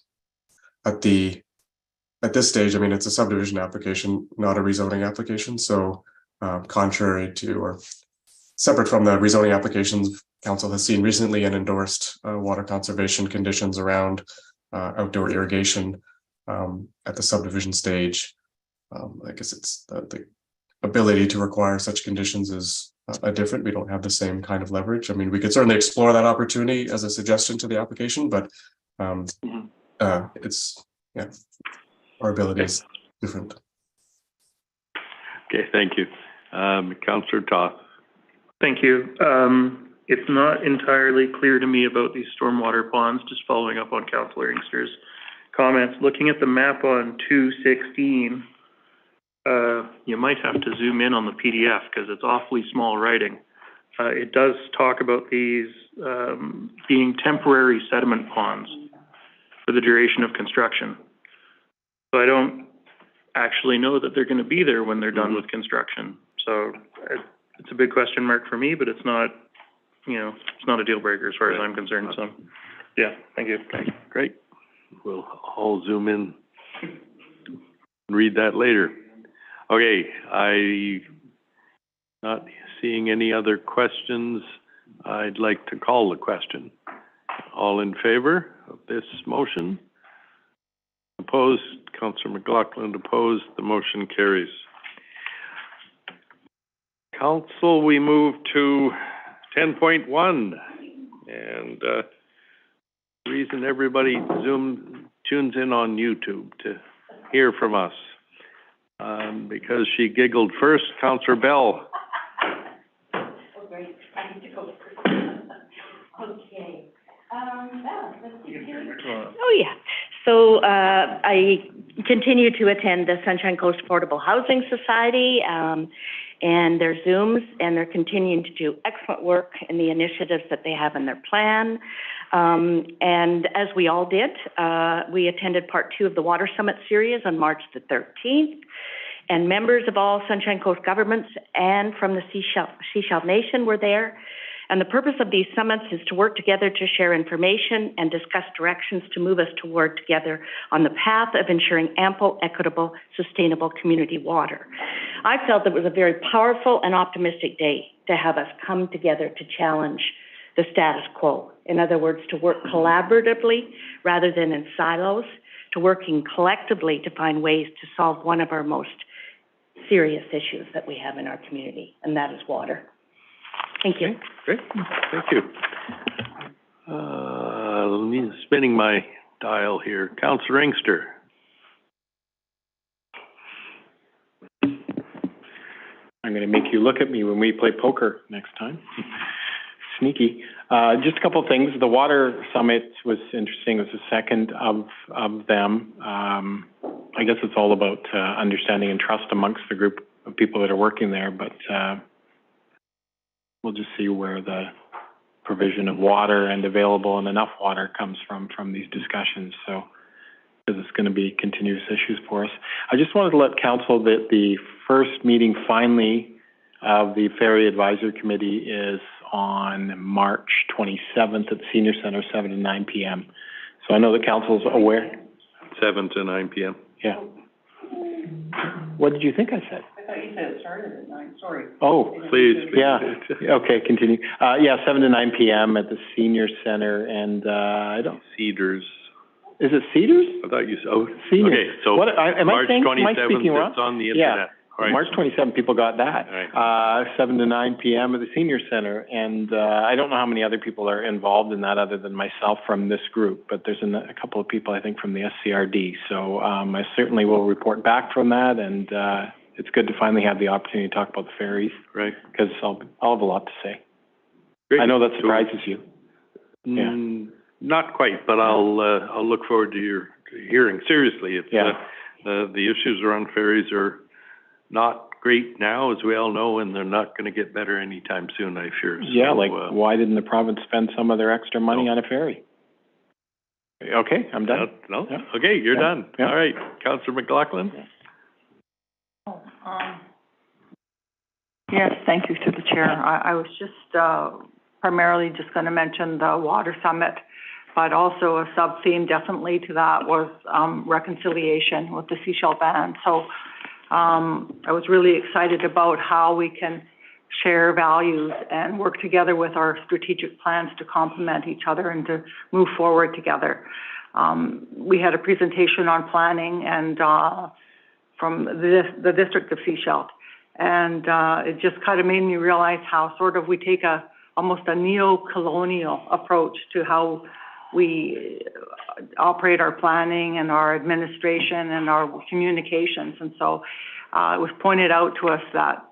Speaker 13: this stage, I mean, it's a subdivision application, not a rezoning application. So contrary to or separate from the rezoning applications council has seen recently and endorsed water conservation conditions around outdoor irrigation at the subdivision stage. I guess it's the ability to require such conditions is different. We don't have the same kind of leverage. I mean, we could certainly explore that opportunity as a suggestion to the application, but it's, our ability is different.
Speaker 1: Okay, thank you. Councillor Toth.
Speaker 10: Thank you. It's not entirely clear to me about these stormwater ponds, just following up on Councillor Inkster's comments. Looking at the map on 216, you might have to zoom in on the PDF because it's awfully small writing. It does talk about these being temporary sediment ponds for the duration of construction. So I don't actually know that they're going to be there when they're done with construction. So it's a big question mark for me, but it's not, it's not a deal breaker as far as I'm concerned. So, yeah, thank you.
Speaker 1: Okay, great. We'll all zoom in and read that later. Okay, not seeing any other questions. I'd like to call the question. All in favor of this motion? Opposed? Councillor McLaughlin opposed. The motion carries. Council, we move to 10.1, and the reason everybody tunes in on YouTube to hear from us, because she giggled first. Councillor Bell.
Speaker 11: Oh, great. I need to go first. Okay. Let's see. Oh, yeah. So, I continue to attend the Sunshine Coast Affordable Housing Society, and their Zooms, and they're continuing to do excellent work in the initiatives that they have in their plan. And as we all did, we attended part 2 of the Water Summit series on March the 13th. And members of all Sunshine Coast governments and from the Sechelt Nation were there. And the purpose of these summits is to work together to share information and discuss directions to move us toward together on the path of ensuring ample, equitable, sustainable community water. I felt that it was a very powerful and optimistic day to have us come together to challenge the status quo. In other words, to work collaboratively rather than in silos, to working collectively to find ways to solve one of our most serious issues that we have in our community, and that is water. Thank you.
Speaker 1: Great, thank you. Spinning my dial here. Councillor Inkster.
Speaker 3: I'm going to make you look at me when we play poker next time. Sneaky. Just a couple of things. The water summit was interesting. It was the second of them. I guess it's all about understanding and trust amongst the group of people that are working there, but we'll just see where the provision of water and available and enough water comes from these discussions. So, because it's going to be continuous issues for us. I just wanted to let council that the first meeting finally of the Ferry Advisory Committee is on March 27th at the Senior Center, 7 to 9 p.m. So I know the council's aware.
Speaker 1: 7 to 9 p.m.
Speaker 3: Yeah. What did you think I said?
Speaker 7: I thought you said it started at 9, sorry.
Speaker 3: Oh.
Speaker 1: Please.
Speaker 3: Yeah. Okay, continue. 7 to 9 p.m. at the Senior Center, and I don't...
Speaker 1: Cedars.
Speaker 3: Is it Cedars?
Speaker 1: I thought you said,
Speaker 3: Senior.
Speaker 1: Okay, so
Speaker 3: what,
Speaker 1: March 27th,
Speaker 3: it's
Speaker 1: on the internet.
Speaker 3: Yeah.
Speaker 1: Right.
Speaker 3: March 27th, people got that.
Speaker 1: Right.
Speaker 3: 7 to 9 p.m. at the Senior Center. And I don't know how many other people are involved in that other than myself from this group, but there's a couple of people, I think, from the SCRD. So I certainly will report back from that, and it's good to finally have the opportunity to talk about the ferries.
Speaker 1: Right.
Speaker 3: Because I'll have a lot to say.
Speaker 1: Great.
Speaker 3: I know that surprises you.
Speaker 1: Yeah. Not quite, but I'll look forward to your hearing. Seriously, it's the issues around ferries are not great now, as we all know, and they're not going to get better anytime soon, I fear.
Speaker 3: Yeah, why didn't the province spend some of their extra money on a ferry? Okay, I'm done.
Speaker 1: No? Yeah. Okay, you're done. Yeah. All right. Councillor McLaughlin?
Speaker 12: Yes, thank you to the chair. I was just primarily just going to mention the water summit, but also a sub-theme definitely to that was reconciliation with the seashell ban. So I was really excited about how we can share values and work together with our strategic plans to complement each other and to move forward together. We had a presentation on planning and from the District of Sechelt, and it just kind of made me realize how sort of we take almost a neo-colonial approach to how we operate our planning and our administration and our communications. And so it was pointed out to us that,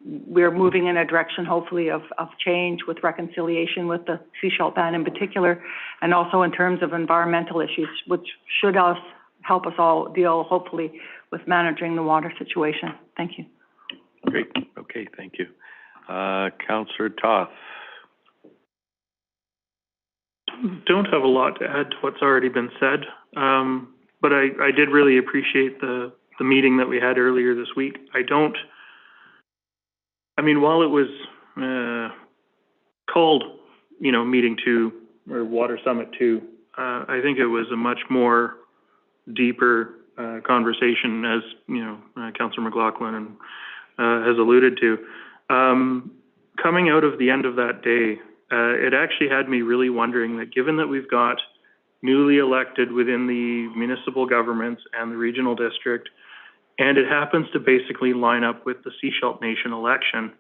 Speaker 12: we're moving in a direction, hopefully, of change with reconciliation with the seashell ban in particular, and also in terms of environmental issues, which should help us all deal, hopefully, with managing the water situation. Thank you.
Speaker 1: Great. Okay, thank you. Councillor Toth.
Speaker 10: Don't have a lot to add to what's already been said, but I did really appreciate the meeting that we had earlier this week. While it was called, meeting 2 or Water Summit 2, I think it was a much more deeper conversation, as Councillor McLaughlin has alluded to. Coming out of the end of that day, it actually had me really wondering that given that we've got newly elected within the municipal governments and the regional district, and it happens to basically line up with the Sechelt Nation election,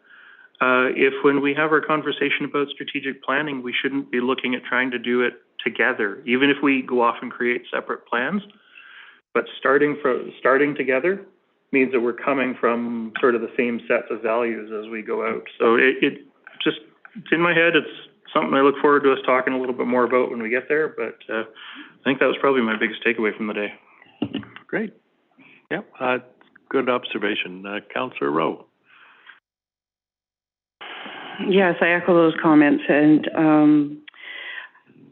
Speaker 10: if when we have our conversation about strategic planning, we shouldn't be looking at trying to do it together, even if we go off and create separate plans. But starting together means that we're coming from sort of the same sets of values as we go out. So it's in my head. It's something I look forward to us talking a little bit more about when we get there. But I think that was probably my biggest takeaway from the day.
Speaker 1: Great. Yep. Good observation. Councillor Rowe.
Speaker 7: Yes, I echo those comments. And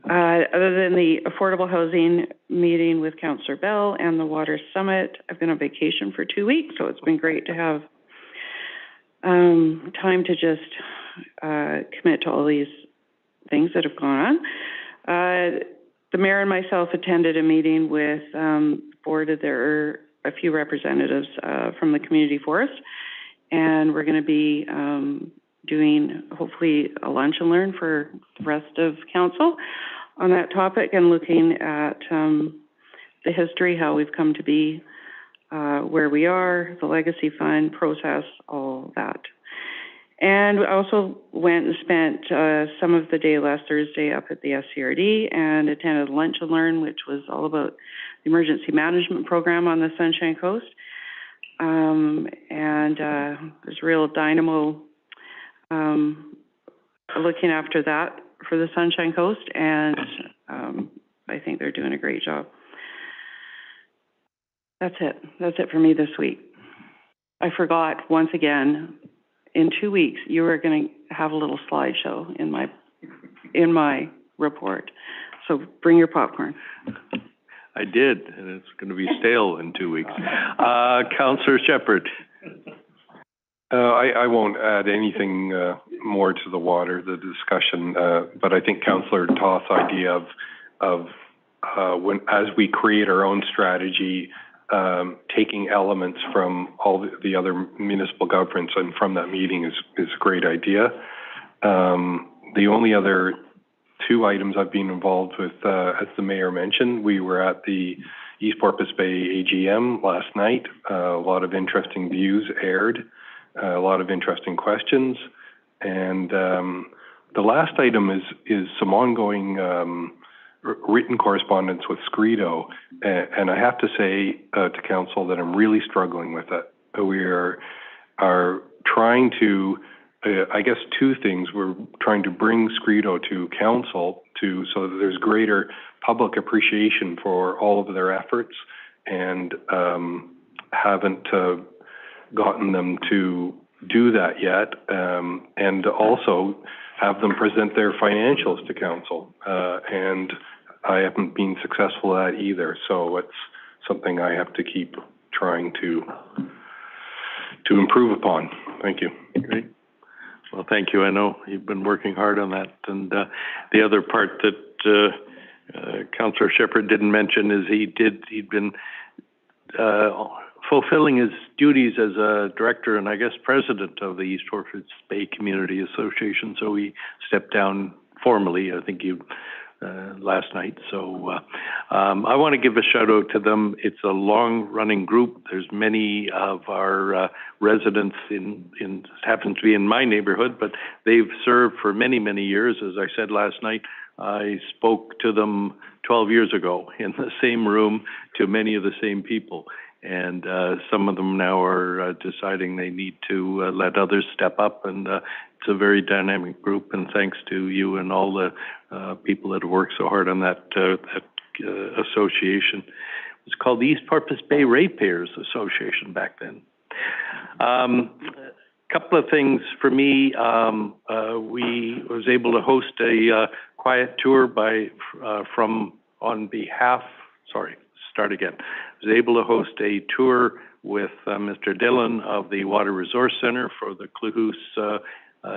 Speaker 7: other than the affordable housing meeting with Councillor Bell and the Water Summit, I've been on vacation for 2 weeks, so it's been great to have time to just commit to all these things that have gone on. The mayor and myself attended a meeting with board. There are a few representatives from the community forest, and we're going to be doing hopefully a lunch and learn for the rest of council on that topic, and looking at the history, how we've come to be where we are, the legacy fund process, all that. And we also went and spent some of the day last Thursday up at the SCRD and attended lunch and learn, which was all about the emergency management program on the Sunshine Coast. There's real dynamo looking after that for the Sunshine Coast, and I think they're doing a great job. That's it. That's it for me this week. I forgot once again, in 2 weeks, you are going to have a little slideshow in my report. So bring your popcorn.
Speaker 1: I did, and it's going to be stale in 2 weeks. Councillor Shepherd.
Speaker 2: I won't add anything more to the discussion, but I think Councillor Toth's idea of when, as we create our own strategy, taking elements from all the other municipal governments and from that meeting is a great idea. The only other two items I've been involved with, as the mayor mentioned, we were at the East Porpoise Bay AGM last night. A lot of interesting views aired, a lot of interesting questions, and the last item is some ongoing written correspondence with Scredo, and I have to say to council that I'm really struggling with it. We are trying to, I guess, two things. We're trying to bring Scredo to council so that there's greater public appreciation for all of their efforts, and haven't gotten them to do that yet, and also have them present their financials to council, and I haven't been successful at that either, so it's something I have to keep trying to improve upon. Thank you.
Speaker 1: Great. Well, thank you. I know you've been working hard on that, and the other part that Councillor Shepherd didn't mention is he'd been fulfilling his duties as a director and I guess president of the East Porpoise Bay Community Association, so he stepped down formally, I think last night. So I want to give a shout out to them. It's a long running group. There's many of our residents happens to be in my neighborhood, but they've served for many, many years. As I said last night, I spoke to them 12 years ago in the same room to many of the same people. And some of them now are deciding they need to let others step up, and it's a very dynamic group. And thanks to you and all the people that worked so hard on that association. It was called the East Porpoise Bay Ratepayers Association back then. Couple of things for me. We was able to host a quiet tour I was able to host a tour with Mr. Dillon of the Water Resource Center for the Kluhus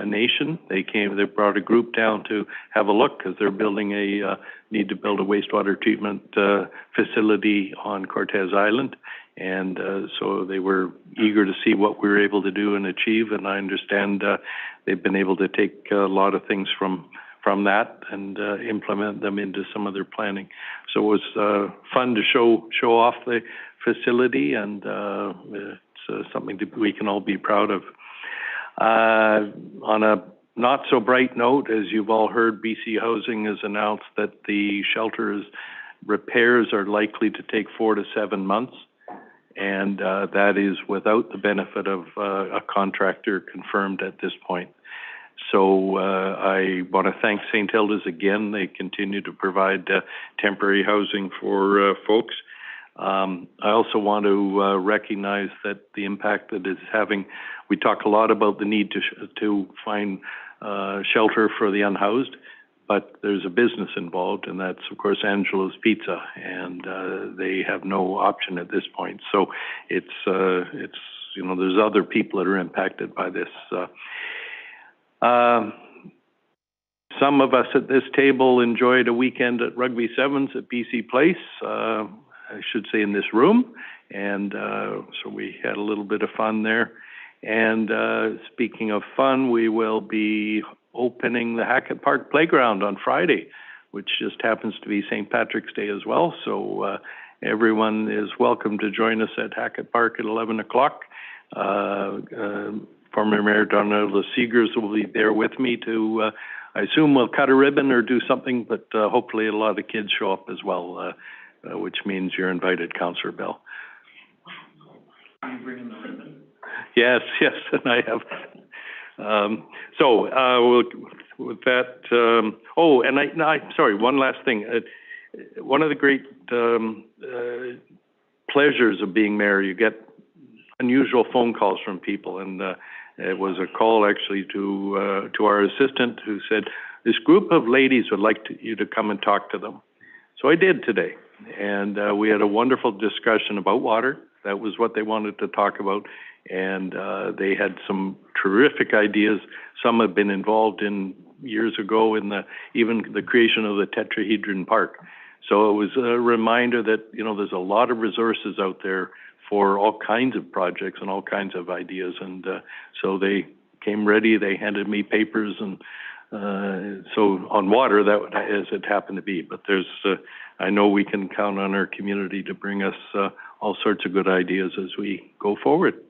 Speaker 1: Nation. They brought a group down to have a look because they're need to build a wastewater treatment facility on Cortez Island. And so they were eager to see what we were able to do and achieve. And I understand they've been able to take a lot of things from that and implement them into some of their planning. So it was fun to show off the facility, and it's something that we can all be proud of. On a not so bright note, as you've all heard, BC Housing has announced that the shelter's repairs are likely to take 4 to 7 months, and that is without the benefit of a contractor confirmed at this point. So I want to thank St. Hilda's again. They continue to provide temporary housing for folks. I also want to recognize that the impact that it's having. We talk a lot about the need to find shelter for the unhoused, but there's a business involved, and that's, of course, Angelo's Pizza, and they have no option at this point. So it's, there's other people that are impacted by this. Some of us at this table enjoyed a weekend at Rugby Sevens at BC Place, I should say in this room. And so we had a little bit of fun there. And speaking of fun, we will be opening the Hackett Park Playground on Friday, which just happens to be St. Patrick's Day as well. So everyone is welcome to join us at Hackett Park at 11 o'clock. Former Mayor Donella Seegers will be there with me to, I assume we'll cut a ribbon or do something, but hopefully a lot of kids show up as well, which means you're invited, Councillor Bell.
Speaker 10: Are you bringing the ribbon?
Speaker 1: Yes, and I have. With that, I'm sorry, one last thing. One of the great pleasures of being mayor, you get unusual phone calls from people, and it was a call actually to our assistant who said, this group of ladies would like you to come and talk to them. So I did today, and we had a wonderful discussion about water. That was what they wanted to talk about. And they had some terrific ideas. Some have been involved in years ago in even the creation of the Tetrahedron Park. So it was a reminder that, there's a lot of resources out there for all kinds of projects and all kinds of ideas. And so they came ready. They handed me papers, and so on water, that as it happened to be. But I know we can count on our community to bring us all sorts of good ideas as we go forward.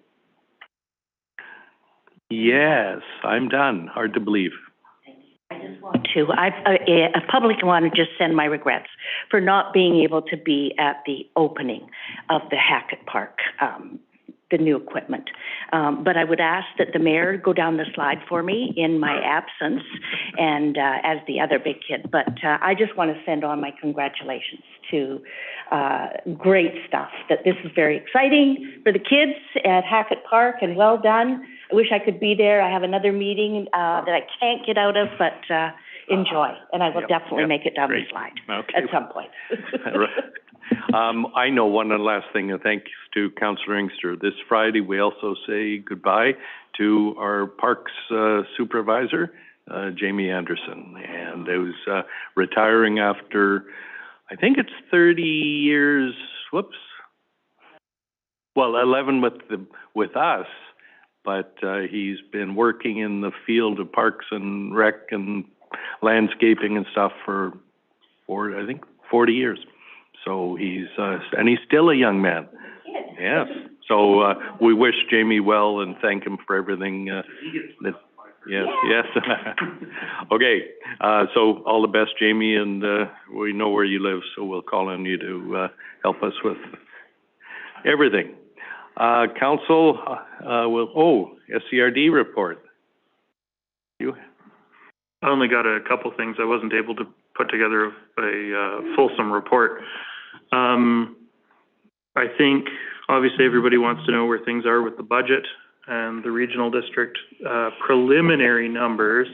Speaker 1: Yes, I'm done. Hard to believe.
Speaker 11: I just want to, I publicly want to just send my regrets for not being able to be at the opening of the Hackett Park, the new equipment. But I would ask that the mayor go down the slide for me in my absence and as the other big kid. But I just want to send on my congratulations to great stuff. That this is very exciting for the kids at Hackett Park, and well done. I wish I could be there. I have another meeting that I can't get out of, but enjoy. And I will definitely make it down the slide at some point.
Speaker 1: I know one last thing, and thanks to Councillor Inkster. This Friday, we also say goodbye to our Parks supervisor, Jamie Anderson. And it was retiring after, I think it's 30 years, 11 with us. But he's been working in the field of parks and rec and landscaping and stuff for I think 40 years. So he's still a young man. Yes. So we wish Jamie well and thank him for everything. Yes. Okay. So all the best, Jamie, and we know where you live, so we'll call on you to help us with everything. Council SCRD report. You?
Speaker 10: I only got a couple things. I wasn't able to put together a fulsome report. I think obviously everybody wants to know where things are with the budget and the regional district. Preliminary numbers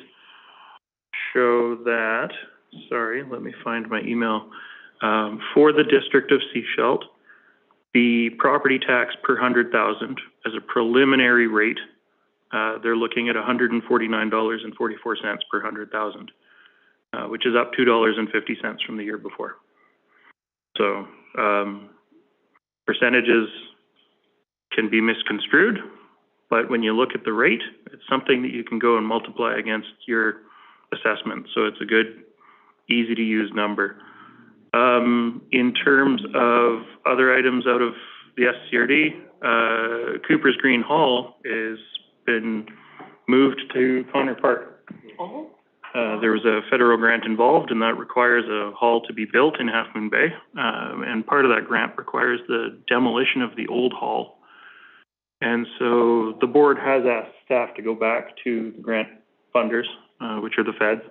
Speaker 10: show that, sorry, let me find my email. For the District of Sechelt, the property tax per 100,000 as a preliminary rate, they're looking at $149.44 per 100,000, which is up $2.50 from the year before. So percentages can be misconstrued, but when you look at the rate, it's something that you can go and multiply against your assessment. So it's a good, easy to use number. In terms of other items out of the SCRD, Cooper's Green Hall has been moved to Connor Park. There was a federal grant involved, and that requires a hall to be built in Half Moon Bay. And part of that grant requires the demolition of the old hall. And so the board has asked staff to go back to the grant funders, which are the feds,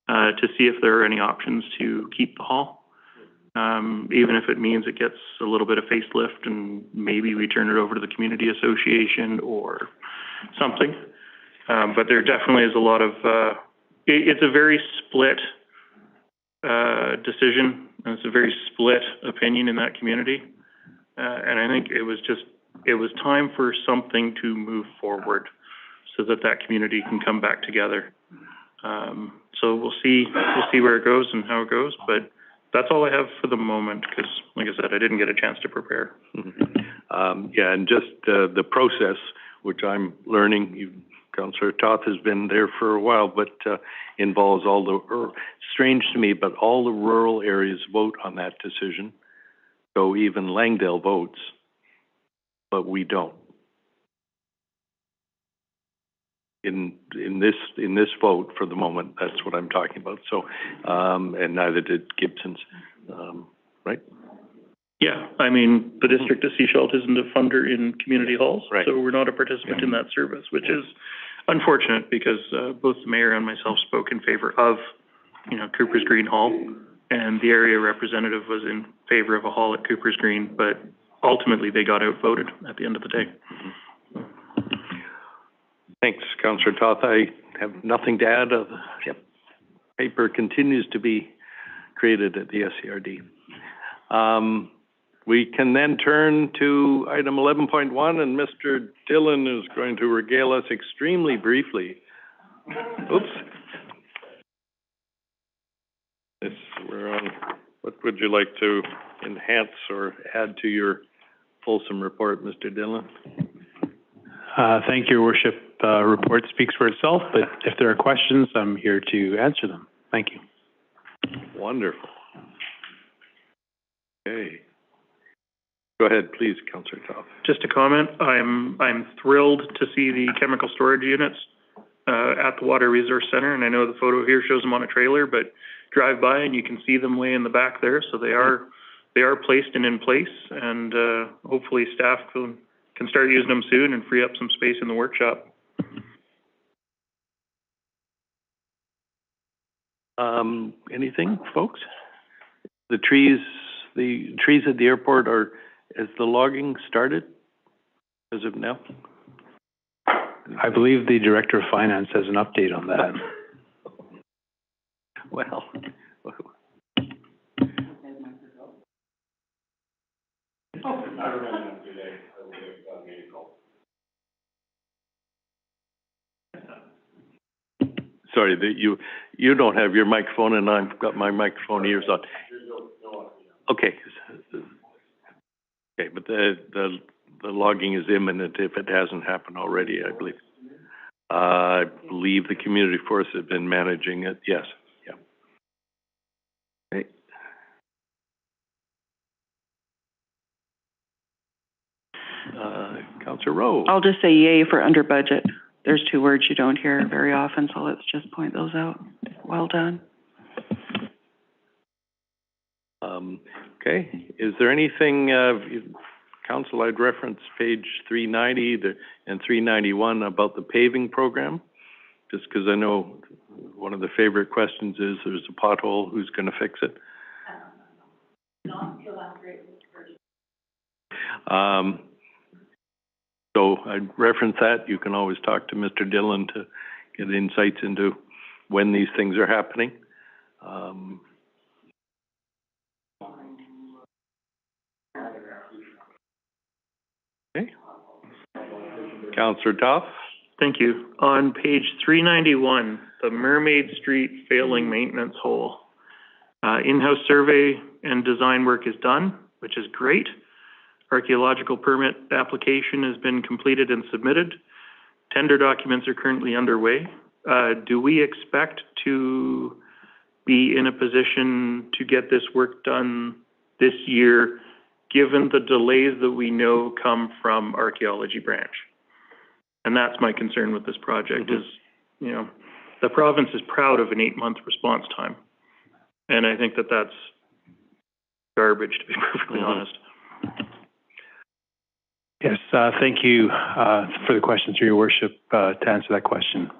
Speaker 10: to see if there are any options to keep the hall. Even if it means it gets a little bit of facelift and maybe we turn it over to the community association or something. But there definitely is a lot of, it's a very split decision, and it's a very split opinion in that community. And I think it was time for something to move forward. so that that community can come back together. So we'll see where it goes and how it goes, but that's all I have for the moment, because, like I said, I didn't get a chance to prepare.
Speaker 1: Yeah, and just the process, which I'm learning, Councillor Toth has been there for a while, but involves all the, strange to me, but all the rural areas vote on that decision. So even Langdale votes, but we don't. In this vote for the moment, that's what I'm talking about. So, and neither did Gibson's, right?
Speaker 10: Yeah, I mean, the District of Sechelt isn't a funder in community halls,
Speaker 1: right.
Speaker 10: So we're not a participant in that service, which is unfortunate, because both the mayor and myself spoke in favor of, Cooper's Green Hall, and the area representative was in favor of a hall at Cooper's Green, but ultimately they got outvoted at the end of the day.
Speaker 1: Thanks, Councillor Toth. I have nothing to add. Paper continues to be created at the SCRD. We can then turn to item 11.1, and Mr. Dillon is going to regale us extremely briefly. Oops. We're on. What would you like to enhance or add to your fulsome report, Mr. Dillon?
Speaker 14: Thank you, Your Worship. Report speaks for itself, but if there are questions, I'm here to answer them. Thank you.
Speaker 1: Wonderful. Okay. Go ahead, please, Councillor Toth.
Speaker 10: Just a comment. I'm thrilled to see the chemical storage units at the Water Resource Center, and I know the photo here shows them on a trailer, but drive by and you can see them way in the back there. So they are placed and in place, and hopefully staff can start using them soon and free up some space in the workshop.
Speaker 1: Anything, folks? The trees at the airport has the logging started as of now?
Speaker 14: I believe the Director of Finance has an update on that.
Speaker 1: Well. Sorry, you don't have your microphone, and I've got my microphone ears on. Okay. Okay, but the logging is imminent if it hasn't happened already, I believe. I believe the community force has been managing it. Yes. Yeah. Okay. Councillor Rowe.
Speaker 7: I'll just say yay for under budget. There's two words you don't hear very often, so let's just point those out. Well done.
Speaker 1: Okay. Is there anything, Council, I'd reference page 390 and 391 about the paving program, just because I know one of the favorite questions is there's a pothole, who's going to fix it? So I'd reference that. You can always talk to Mr. Dillon to get insights into when these things are happening. Okay. Councillor Toth.
Speaker 10: Thank you. On page 391, the Mermaid Street failing maintenance hole. In-house survey and design work is done, which is great. Archaeological permit application has been completed and submitted. Tender documents are currently underway. Do we expect to be in a position to get this work done this year, given the delays that we know come from archaeology branch? And that's my concern with this project is, the province is proud of an 8-month response time. And I think that that's garbage, to be perfectly honest.
Speaker 14: Yes, thank you for the question, through Your Worship, to answer that question.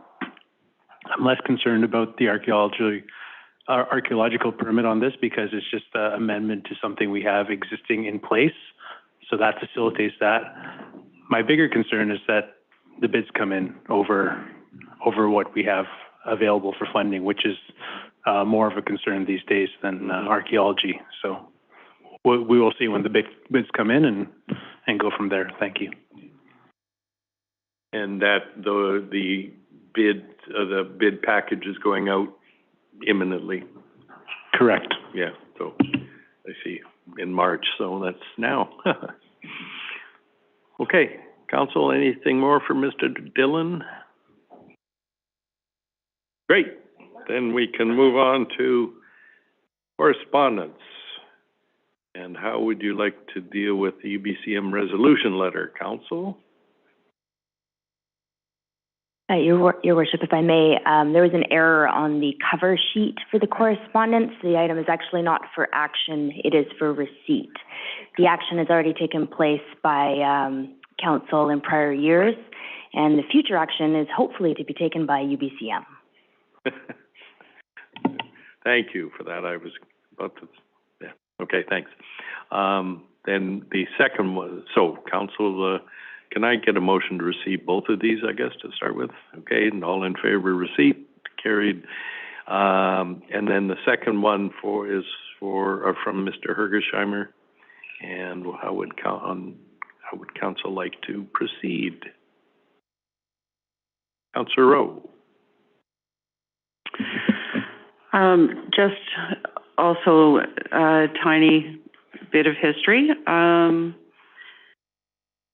Speaker 14: I'm less concerned about the archaeological permit on this because it's just an amendment to something we have existing in place. So that facilitates that. My bigger concern is that the bids come in over what we have available for funding, which is more of a concern these days than archaeology. So we will see when the bids come in and go from there. Thank you.
Speaker 1: And that the bid package is going out imminently.
Speaker 14: Correct.
Speaker 1: Yeah, so I see in March, so that's now. Okay, council, anything more for Mr. Dillon? Great, then we can move on to correspondence. And how would you like to deal with the UBCM resolution letter, council?
Speaker 4: Your worship, if I may, there was an error on the cover sheet for the correspondence. The item is actually not for action, it is for receipt. The action has already taken place by council in prior years, and the future action is hopefully to be taken by UBCM.
Speaker 1: Thank you for that. I was about to, yeah, okay, thanks. Then the second one, so council, can I get a motion to receive both of these, I guess, to start with? Okay, and all in favor of receipt, carried. And then the second one is from Mr. Hergesheimer. And how would council like to proceed? Councillor Rowe.
Speaker 7: Just also a tiny bit of history.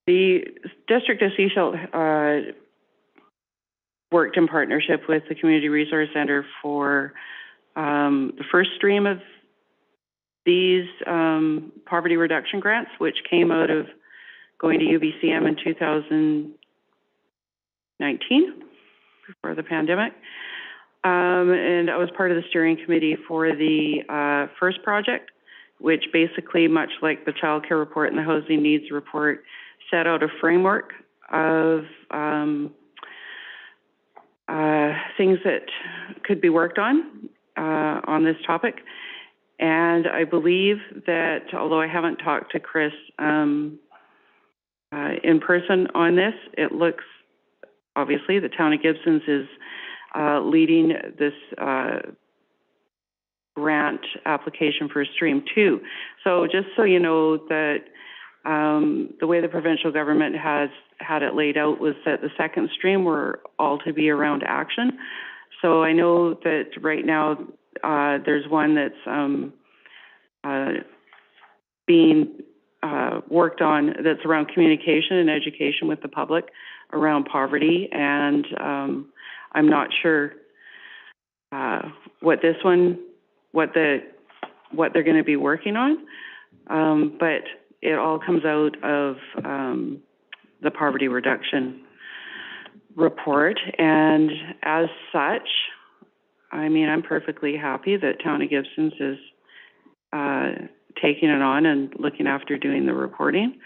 Speaker 7: The District of Sechelt worked in partnership with the Community Resource Centre for the first stream of these poverty reduction grants, which came out of going to UBCM in 2019, before the pandemic. And I was part of the steering committee for the first project, which basically, much like the child care report and the housing needs report, set out a framework of things that could be worked on this topic. And I believe that, although I haven't talked to Chris in person on this, it looks, obviously, the town of Gibsons is leading this grant application for Stream 2. So just so you know that the way the provincial government has had it laid out was that the second stream were all to be around action. So I know that right now there's one that's being worked on that's around communication and education with the public around poverty, and I'm not sure what they're going to be working on, but it all comes out of the poverty reduction report, and as such, I mean, I'm perfectly happy that Town of Gibsons is taking it on and looking after doing the reporting.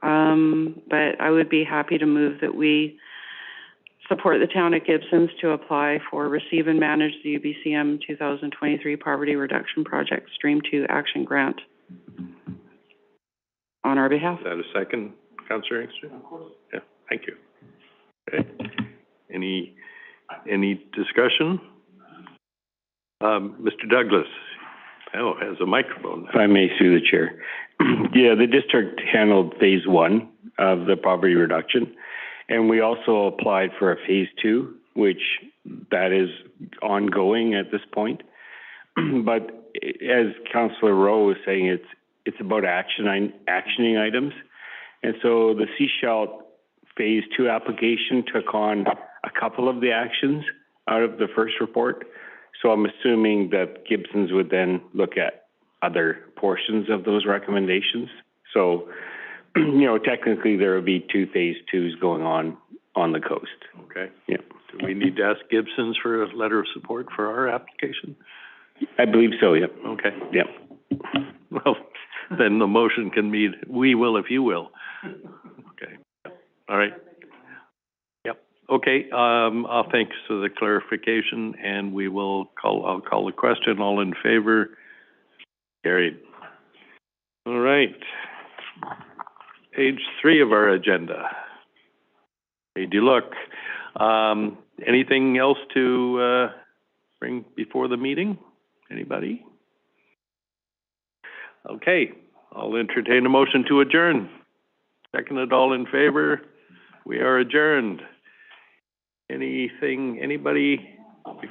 Speaker 7: But I would be happy to move that we support the Town of Gibsons to apply for receive and manage the UBCM 2023 Poverty Reduction Project Stream 2 Action Grant on our behalf.
Speaker 1: Is that a second, Councillor Inkster? Of course. Yeah, thank you. Okay. Any discussion? Mr. Douglas, has a microphone.
Speaker 15: If I may, through the chair. Yeah, the district handled phase 1 of the poverty reduction, and we also applied for a phase 2, which that is ongoing at this point. But as Councillor Rowe was saying, it's about actioning items. And so the Sechelt phase 2 application took on a couple of the actions out of the first report. So I'm assuming that Gibsons would then look at other portions of those recommendations. So, technically there would be 2 phase 2s going on the coast.
Speaker 1: Okay.
Speaker 15: Yeah.
Speaker 1: Do we need to ask Gibsons for a letter of support for our application?
Speaker 15: I believe so, yep.
Speaker 1: Okay.
Speaker 15: Yep.
Speaker 1: Well, then the motion can be, we will if you will. Okay. All right. Yep. Okay. Thanks for the clarification, and I'll call the question. All in favor? Carried. All right. Page 3 of our agenda. Hey, do look. Anything else to bring before the meeting? Anybody? Okay. I'll entertain a motion to adjourn. Seconded, all in favor? We are adjourned. Anything, anybody